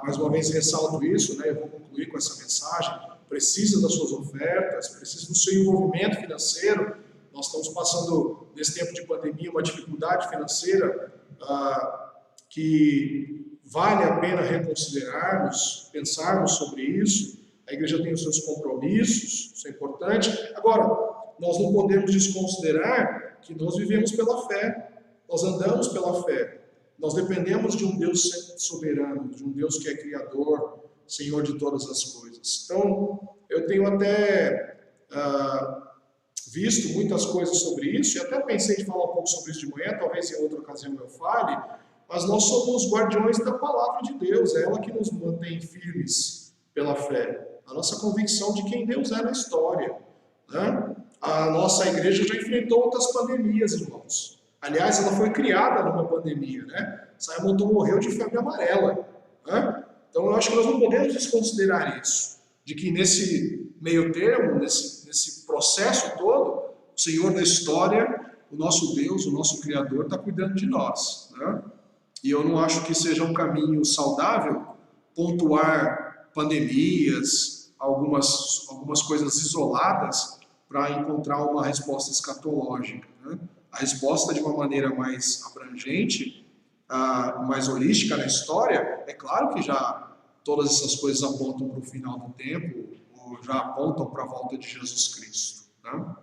mais uma vez ressalto isso, né? Eu vou concluir com essa mensagem, precisa das suas ofertas, precisa do seu envolvimento financeiro. Nós estamos passando, nesse tempo de pandemia, uma dificuldade financeira que vale a pena reconsiderarmos, pensarmos sobre isso. A igreja tem os seus compromissos, isso é importante. Agora, nós não podemos desconsiderar que nós vivemos pela fé, nós andamos pela fé, nós dependemos de um Deus soberano, de um Deus que é Criador, Senhor de todas as coisas. Então, eu tenho até visto muitas coisas sobre isso, e até pensei em falar um pouco sobre isso de manhã, talvez em outra ocasião eu fale, mas nós somos guardiões da palavra de Deus, é ela que nos mantém firmes pela fé, a nossa convicção de quem Deus é na história, né? A nossa igreja já enfrentou outras pandemias, irmãos. Aliás, ela foi criada numa pandemia, né? Simon morreu de febre amarela, né? Então eu acho que nós não podemos desconsiderar isso, de que nesse meio termo, nesse processo todo, o Senhor da história, o nosso Deus, o nosso Criador, está cuidando de nós, né? E eu não acho que seja um caminho saudável pontuar pandemias, algumas coisas isoladas para encontrar uma resposta escatológica, né? A resposta de uma maneira mais abrangente, mais holística na história, é claro que já todas essas coisas apontam para o final do tempo, ou já apontam para a volta de Jesus Cristo, né?